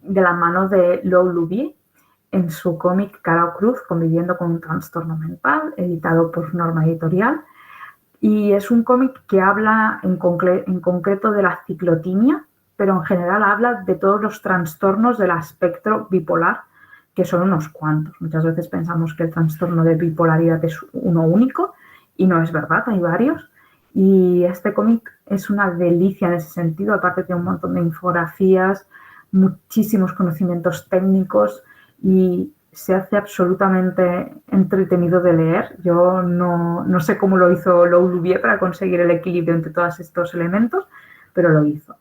de la mano de Lou Louvier en su cómic Cara o Cruz, conviviendo con un trastorno mental, editado por Norma Editorial. Y es un cómic que habla en concreto de la ciclotimia, pero en general habla de todos los trastornos del espectro bipolar, que son unos cuantos. Muchas veces pensamos que el trastorno de bipolaridad es uno único y no es verdad, hay varios. Y este cómic es una delicia en ese sentido, aparte tiene un montón de infografías, muchísimos conocimientos técnicos y se hace absolutamente entretenido de leer. Yo no sé cómo lo hizo Lou Louvier para conseguir el equilibrio entre todos estos elementos, pero lo hizo.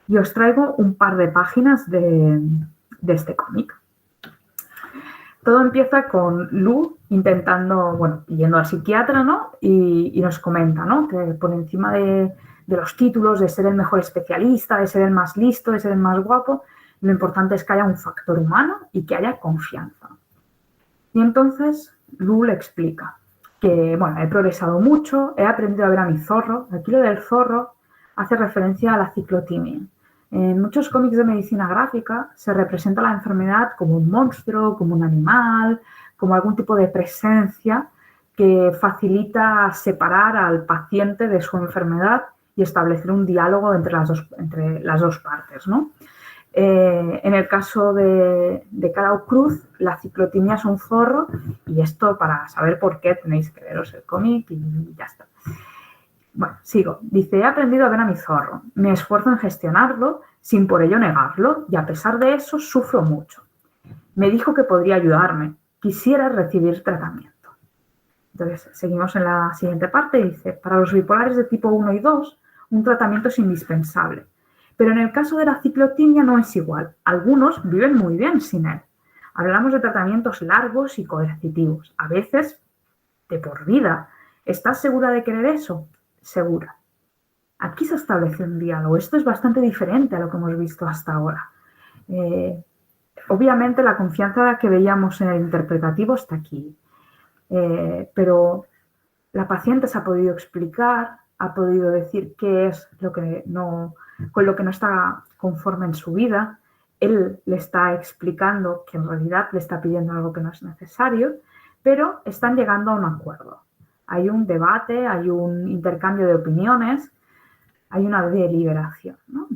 Y os traigo un par de páginas de este cómic. Todo empieza con Lou intentando, yendo al psiquiatra, ¿no? Y nos comenta, ¿no?, que por encima de los títulos, de ser el mejor especialista, de ser el más listo, de ser el más guapo, lo importante es que haya un factor humano y que haya confianza. Y entonces Lou le explica que, he progresado mucho, he aprendido a ver a mi zorro. Aquí lo del zorro hace referencia a la ciclotimia. En muchos cómics de medicina gráfica se representa la enfermedad como un monstruo, como un animal, como algún tipo de presencia que facilita separar al paciente de su enfermedad y establecer un diálogo entre las dos partes, ¿no? En el caso de Carao Cruz, la ciclotimia es un zorro, y esto, para saber por qué, tenéis que veros el cómic y ya está. Bueno, sigo. Dice, he aprendido a ver a mi zorro. Me esfuerzo en gestionarlo sin por ello negarlo, y a pesar de eso sufro mucho. Me dijo que podría ayudarme. Quisiera recibir tratamiento. Entonces, seguimos en la siguiente parte. Dice, para los bipolares de tipo 1 y 2, un tratamiento es indispensable. Pero en el caso de la ciclotimia no es igual. Algunos viven muy bien sin él. Hablamos de tratamientos largos y coercitivos, a veces de por vida. ¿Estás segura de querer eso? Segura. Aquí se establece un diálogo. Esto es bastante diferente a lo que hemos visto hasta ahora. Obviamente la confianza que veíamos en el interpretativo está aquí, pero la paciente se ha podido explicar, ha podido decir qué es lo que con lo que no está conforme en su vida. Él le está explicando que en realidad le está pidiendo algo que no es necesario, pero están llegando a un acuerdo. Hay un debate, hay un intercambio de opiniones, hay una deliberación, ¿no?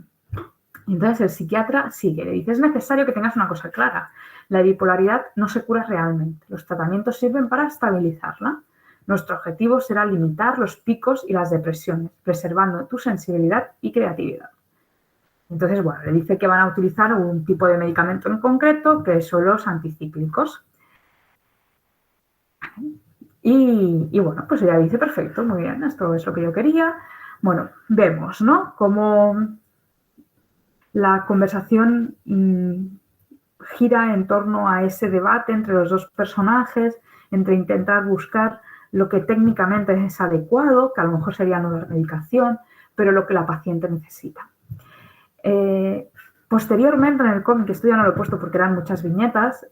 Entonces el psiquiatra sigue, le dice, es necesario que tengas una cosa clara. La bipolaridad no se cura realmente. Los tratamientos sirven para estabilizarla. Nuestro objetivo será limitar los picos y las depresiones, preservando tu sensibilidad y creatividad. Entonces, bueno, le dice que van a utilizar un tipo de medicamento en concreto, que son los anticíclicos. Y bueno, pues ella dice, perfecto, muy bien, esto es lo que yo quería. Bueno, vemos, ¿no?, cómo la conversación gira en torno a ese debate entre los dos personajes, entre intentar buscar lo que técnicamente es adecuado, que a lo mejor sería no dar medicación, pero lo que la paciente necesita. Posteriormente en el cómic, esto ya no lo he puesto porque eran muchas viñetas,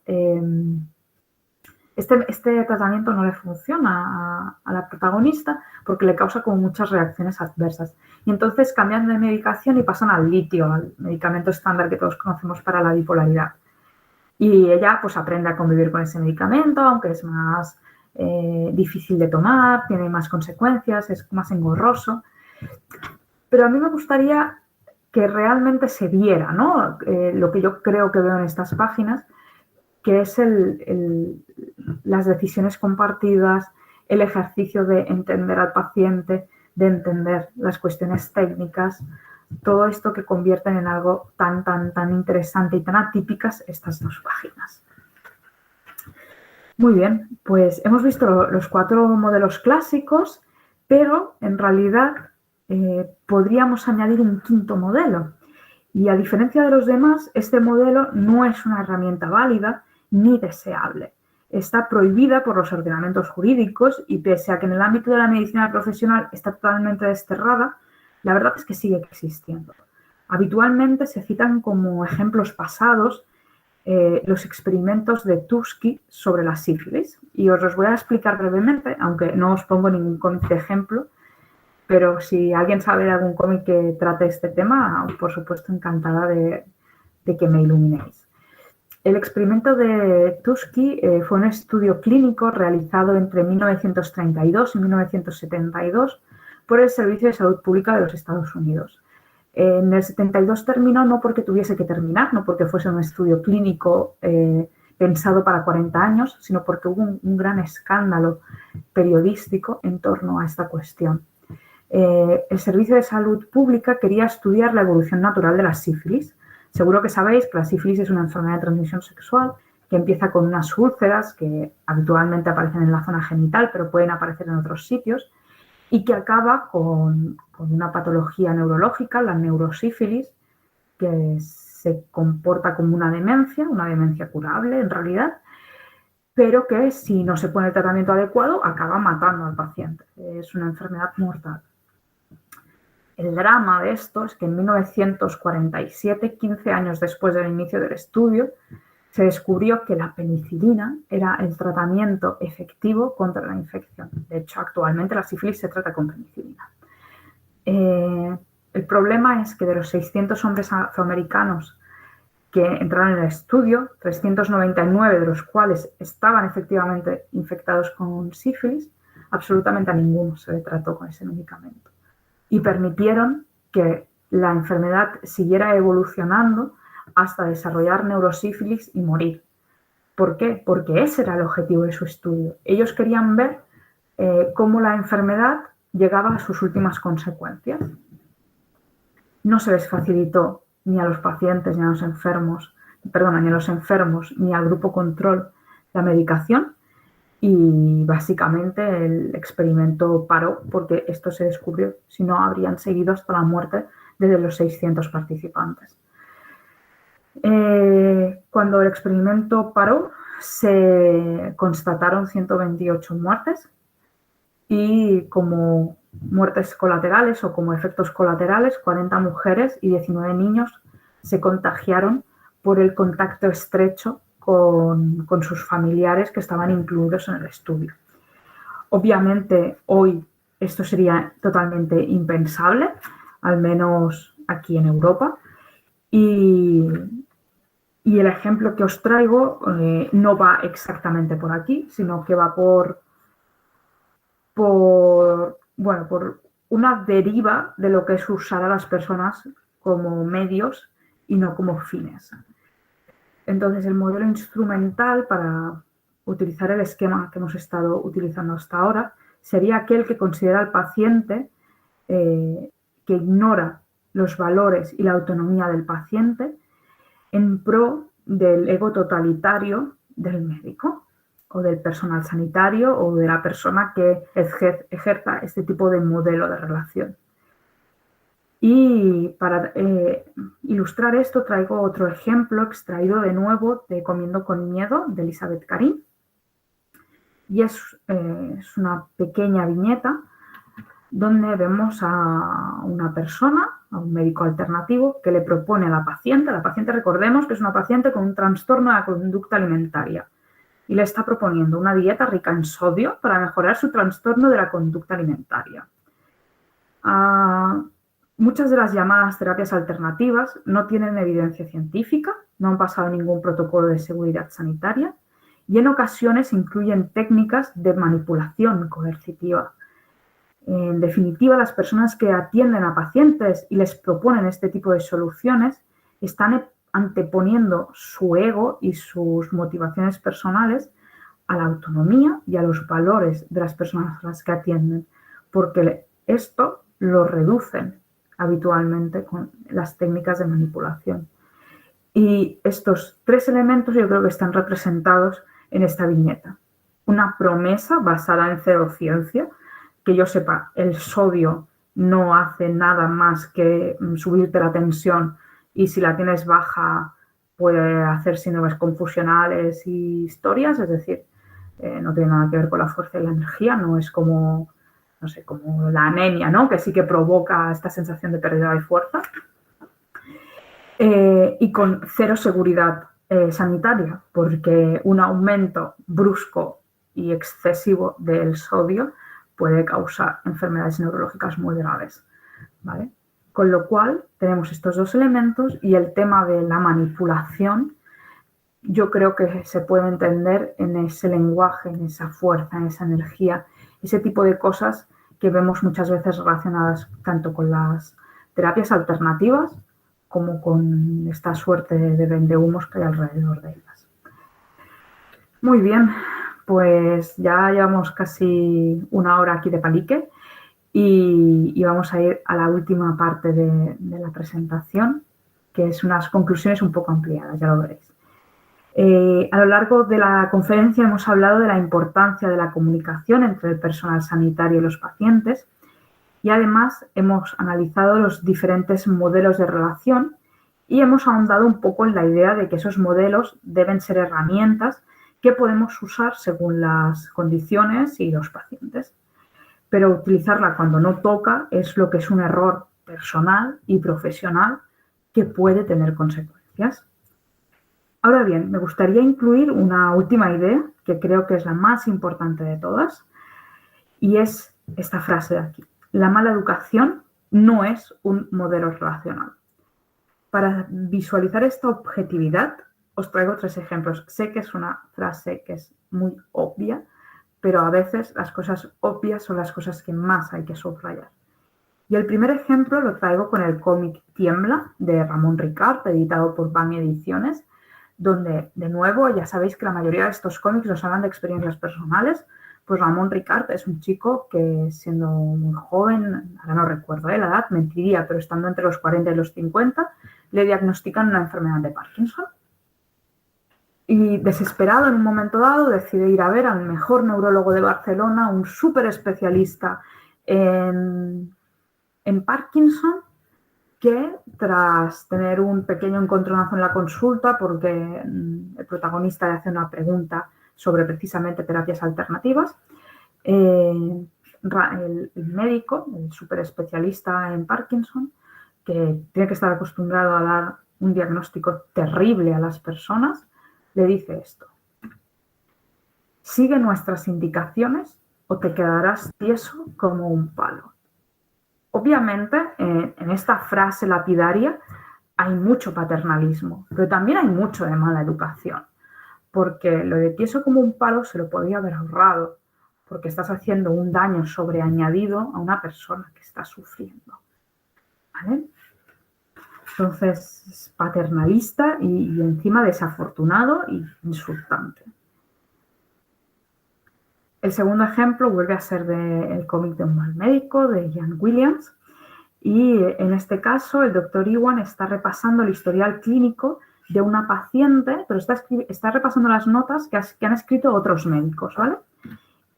este tratamiento no le funciona a la protagonista porque le causa como muchas reacciones adversas. Y entonces cambian de medicación y pasan al litio, al medicamento estándar que todos conocemos para la bipolaridad. Y ella pues aprende a convivir con ese medicamento, aunque es más difícil de tomar, tiene más consecuencias, es más engorroso. Pero a mí me gustaría que realmente se viera, ¿no?, lo que yo creo que veo en estas páginas, que es las decisiones compartidas, el ejercicio de entender al paciente, de entender las cuestiones técnicas, todo esto que convierten en algo tan interesante y tan atípicas estas dos páginas. Muy bien, pues hemos visto los 4 modelos clásicos, pero en realidad podríamos añadir un 5º modelo. Y a diferencia de los demás, este modelo no es una herramienta válida ni deseable. Está prohibida por los ordenamientos jurídicos y pese a que en el ámbito de la medicina profesional está totalmente desterrada, la verdad es que sigue existiendo. Habitualmente se citan como ejemplos pasados los experimentos de Tuskegee sobre la sífilis. Y os los voy a explicar brevemente, aunque no os pongo ningún cómic de ejemplo, pero si alguien sabe de algún cómic que trate este tema, por supuesto encantada de que me iluminéis. El experimento de Tuskegee fue un estudio clínico realizado entre 1932 y 1972 por el Servicio de Salud Pública de los Estados Unidos. En el 72 terminó no porque tuviese que terminar, no porque fuese un estudio clínico pensado para 40 años, sino porque hubo un gran escándalo periodístico en torno a esta cuestión. El Servicio de Salud Pública quería estudiar la evolución natural de la sífilis. Seguro que sabéis que la sífilis es una enfermedad de transmisión sexual que empieza con unas úlceras que habitualmente aparecen en la zona genital, pero pueden aparecer en otros sitios, y que acaba con una patología neurológica, la neurosífilis, que se comporta como una demencia curable en realidad, pero que si no se pone el tratamiento adecuado acaba matando al paciente. Es una enfermedad mortal. El drama de esto es que en 1947, 15 años después del inicio del estudio, se descubrió que la penicilina era el tratamiento efectivo contra la infección. De hecho, actualmente la sífilis se trata con penicilina. El problema es que de los 600 hombres afroamericanos que entraron en el estudio, 399 de los cuales estaban efectivamente infectados con sífilis, absolutamente a ninguno se le trató con ese medicamento. Y permitieron que la enfermedad siguiera evolucionando hasta desarrollar neurosífilis y morir. ¿Por qué? Porque ese era el objetivo de su estudio. Ellos querían ver cómo la enfermedad llegaba a sus últimas consecuencias. No se les facilitó ni a los pacientes ni a los enfermos, ni al grupo control la medicación, y básicamente el experimento paró porque esto se descubrió, si no habrían seguido hasta la muerte de los 600 participantes. Cuando el experimento paró, se constataron 128 muertes y como muertes colaterales o como efectos colaterales, 40 mujeres y 19 niños se contagiaron por el contacto estrecho con sus familiares que estaban incluidos en el estudio. Obviamente hoy esto sería totalmente impensable, al menos aquí en Europa, y el ejemplo que os traigo no va exactamente por aquí, sino que va por una deriva de lo que es usar a las personas como medios y no como fines. Entonces, el modelo instrumental para utilizar el esquema que hemos estado utilizando hasta ahora sería aquel que considera al paciente, que ignora los valores y la autonomía del paciente en pro del ego totalitario del médico o del personal sanitario o de la persona que ejerza este tipo de modelo de relación. Y para ilustrar esto traigo otro ejemplo extraído de nuevo de Comiendo con Miedo de Elizabeth Karim. Y es una pequeña viñeta donde vemos a una persona, a un médico alternativo, que le propone a la paciente recordemos que es una paciente con un trastorno de la conducta alimentaria, y le está proponiendo una dieta rica en sodio para mejorar su trastorno de la conducta alimentaria. Muchas de las llamadas terapias alternativas no tienen evidencia científica, no han pasado ningún protocolo de seguridad sanitaria y en ocasiones incluyen técnicas de manipulación coercitiva. En definitiva, las personas que atienden a pacientes y les proponen este tipo de soluciones están anteponiendo su ego y sus motivaciones personales a la autonomía y a los valores de las personas a las que atienden, porque esto lo reducen habitualmente con las técnicas de manipulación. Y estos tres elementos yo creo que están representados en esta viñeta. Una promesa basada en pseudociencia, que yo sepa, el sodio no hace nada más que subirte la tensión y si la tienes baja puede hacer síndromes confusionales y historias, es decir, no tiene nada que ver con la fuerza y la energía, no es como, no sé, como la anemia, ¿no? Que sí que provoca esta sensación de pérdida de fuerza. Y con cero seguridad sanitaria, porque un aumento brusco y excesivo del sodio puede causar enfermedades neurológicas muy graves, ¿vale? Con lo cual tenemos estos dos elementos y el tema de la manipulación yo creo que se puede entender en ese lenguaje, en esa fuerza, en esa energía, ese tipo de cosas que vemos muchas veces relacionadas tanto con las terapias alternativas como con esta suerte de vendehumos que hay alrededor de ellas. Muy bien, pues ya llevamos casi una hora aquí de palique y vamos a ir a la última parte de la presentación, que es unas conclusiones un poco ampliadas, ya lo veréis. A lo largo de la conferencia hemos hablado de la importancia de la comunicación entre el personal sanitario y los pacientes y además hemos analizado los diferentes modelos de relación y hemos ahondado un poco en la idea de que esos modelos deben ser herramientas que podemos usar según las condiciones y los pacientes. Pero utilizarla cuando no toca es lo que es un error personal y profesional que puede tener consecuencias. Ahora bien, me gustaría incluir una última idea que creo que es la más importante de todas y es esta frase de aquí. La mala educación no es un modelo relacional. Para visualizar esta objetividad, os traigo 3 ejemplos. Sé que es una frase que es muy obvia, pero a veces las cosas obvias son las cosas que más hay que subrayar. Y el primer ejemplo lo traigo con el cómic Tiembla, de Ramón Ricart, editado por Bang Ediciones, donde, de nuevo, ya sabéis que la mayoría de estos cómics nos hablan de experiencias personales. Pues Ramón Ricart es un chico que, siendo muy joven, ahora no recuerdo la edad, mentiría, pero estando entre los 40 y los 50, le diagnostican una enfermedad de Parkinson. Y desesperado, en un momento dado, decide ir a ver al mejor neurólogo de Barcelona, un súper especialista en Parkinson, que tras tener un pequeño encontronazo en la consulta, porque el protagonista le hace una pregunta sobre precisamente terapias alternativas, el médico, el súper especialista en Parkinson, que tiene que estar acostumbrado a dar un diagnóstico terrible a las personas, le dice esto: sigue nuestras indicaciones o te quedarás tieso como un palo. Obviamente, en esta frase lapidaria hay mucho paternalismo, pero también hay mucho de mala educación, porque lo de tieso como un palo se lo podía haber ahorrado, porque estás haciendo un daño sobreañadido a una persona que está sufriendo. ¿Vale? Entonces, es paternalista y encima desafortunado y insultante. El segundo ejemplo vuelve a ser del cómic de un mal médico, de Ian Williams, y en este caso el doctor Iwan está repasando el historial clínico de una paciente, pero está repasando las notas que han escrito otros médicos, ¿vale?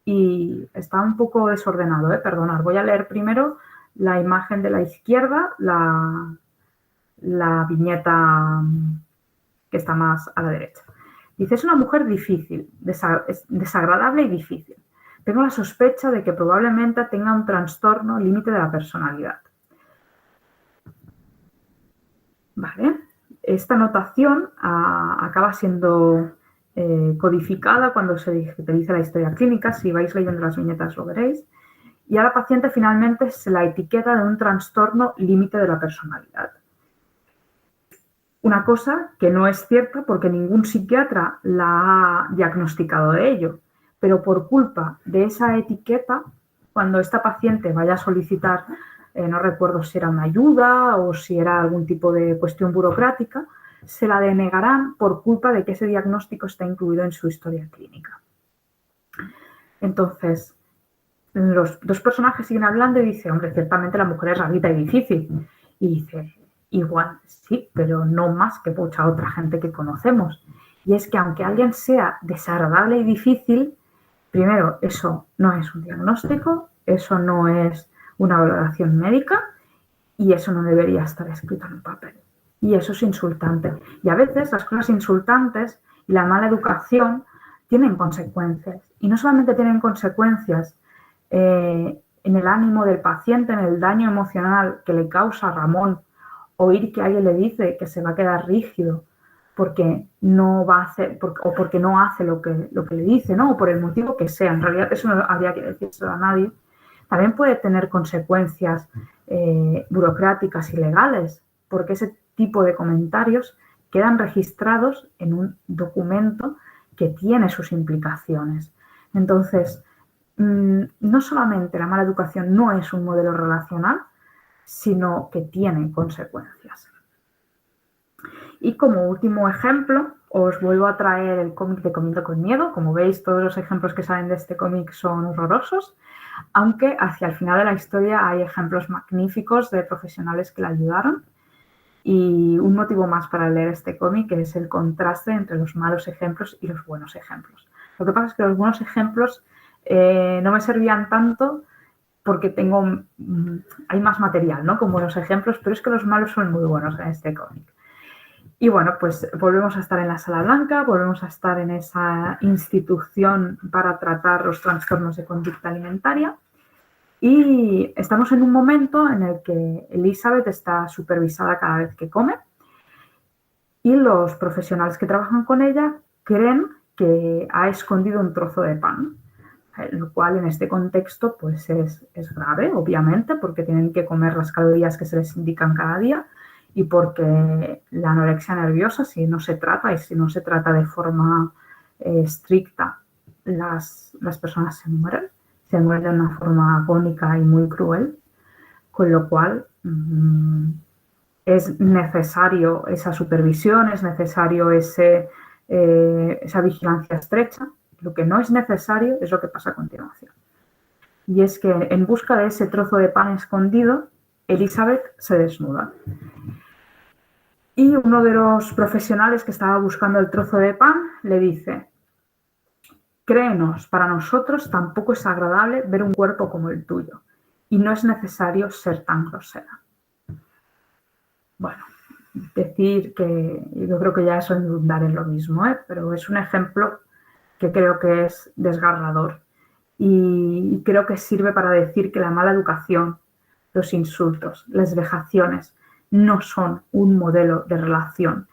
Y está un poco desordenado, perdonad. Voy a leer primero la imagen de la izquierda, la viñeta que está más a la derecha. Dice: es una mujer difícil, desagradable y difícil. Tengo la sospecha de que probablemente tenga un trastorno límite de la personalidad. Vale. Esta notación acaba siendo codificada cuando se digitaliza la historia clínica. Si vais leyendo las viñetas lo veréis. Y a la paciente finalmente se la etiqueta de un trastorno límite de la personalidad. Una cosa que no es cierta porque ningún psiquiatra la ha diagnosticado de ello, pero por culpa de esa etiqueta, cuando esta paciente vaya a solicitar, no recuerdo si era una ayuda o si era algún tipo de cuestión burocrática, se la denegarán por culpa de que ese diagnóstico está incluido en su historia clínica. Entonces, los 2 personajes siguen hablando y dice: hombre, ciertamente la mujer es rarita y difícil. Y dice: igual, sí, pero no más que mucha otra gente que conocemos. Y es que aunque alguien sea desagradable y difícil, primero, eso no es un diagnóstico, eso no es una valoración médica y eso no debería estar escrito en el papel. Y eso es insultante. Y a veces las cosas insultantes y la mala educación tienen consecuencias. Y no solamente tienen consecuencias en el ánimo del paciente, en el daño emocional que le causa a Ramón oír que alguien le dice que se va a quedar rígido porque no va a hacer o porque no hace lo que le dice, ¿no? O por el motivo que sea. En realidad eso no habría que decírselo a nadie. También puede tener consecuencias burocráticas y legales, porque ese tipo de comentarios quedan registrados en un documento que tiene sus implicaciones. Entonces, no solamente la mala educación no es un modelo relacional, sino que tiene consecuencias. Y como último ejemplo, os vuelvo a traer el cómic de Comiendo con Miedo. Como veis, todos los ejemplos que salen de este cómic son horrorosos, aunque hacia el final de la historia hay ejemplos magníficos de profesionales que la ayudaron. Y un motivo más para leer este cómic es el contraste entre los malos ejemplos y los buenos ejemplos. Lo que pasa es que los buenos ejemplos no me servían tanto porque hay más material, ¿no?, con buenos ejemplos, pero es que los malos son muy buenos en este cómic. Y bueno, pues volvemos a estar en la Sala Blanca, volvemos a estar en esa institución para tratar los trastornos de conducta alimentaria y estamos en un momento en el que Elizabeth está supervisada cada vez que come y los profesionales que trabajan con ella creen que ha escondido un trozo de pan. lo cual en este contexto pues es grave, obviamente, porque tienen que comer las calorías que se les indican cada día y porque la anorexia nerviosa, si no se trata de forma estricta, las personas se mueren de una forma agónica y muy cruel, con lo cual es necesario esa supervisión, es necesario esa vigilancia estrecha. Lo que no es necesario es lo que pasa a continuación. Y es que en busca de ese trozo de pan escondido, Elizabeth se desnuda. Y uno de los profesionales que estaba buscando el trozo de pan le dice: créenos, para nosotros tampoco es agradable ver un cuerpo como el tuyo y no es necesario ser tan grosera. Bueno, decir que yo creo que ya eso es redundar en lo mismo, pero es un ejemplo que creo que es desgarrador y creo que sirve para decir que la mala educación, los insultos, las vejaciones no son un modelo de relación.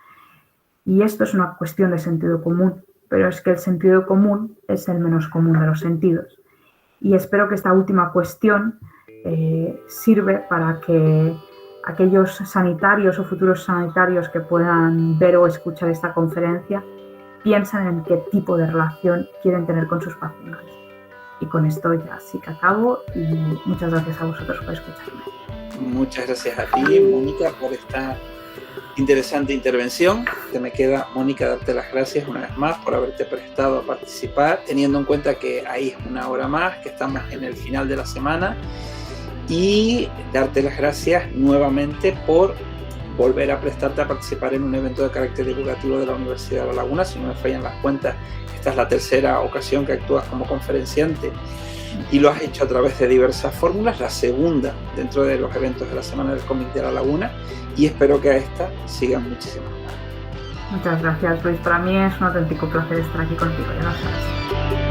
Y esto es una cuestión de sentido común, pero es que el sentido común es el menos común de los sentidos. Y espero que esta última cuestión sirve para que aquellos sanitarios o futuros sanitarios que puedan ver o escuchar esta conferencia piensen en qué tipo de relación quieren tener con sus pacientes. Y con esto ya sí que acabo y muchas gracias a vosotros por escucharme. Muchas gracias a ti, Mónica, por esta interesante intervención. Te me queda, Mónica, darte las gracias una vez más por haberte prestado a participar, teniendo en cuenta que ahí es una hora más, que estamos en el final de la semana, y darte las gracias nuevamente por volver a prestarte a participar en un evento de carácter divulgativo de la Universidad de La Laguna. Si no me fallan las cuentas, esta es la tercera ocasión que actúas como conferenciante y lo has hecho a través de diversas fórmulas, la segunda dentro de los eventos de la Semana del Cómic de La Laguna, y espero que a esta sigan muchísimas más. Muchas gracias, Luis. Para mí es un auténtico placer estar aquí contigo, ya lo sabes.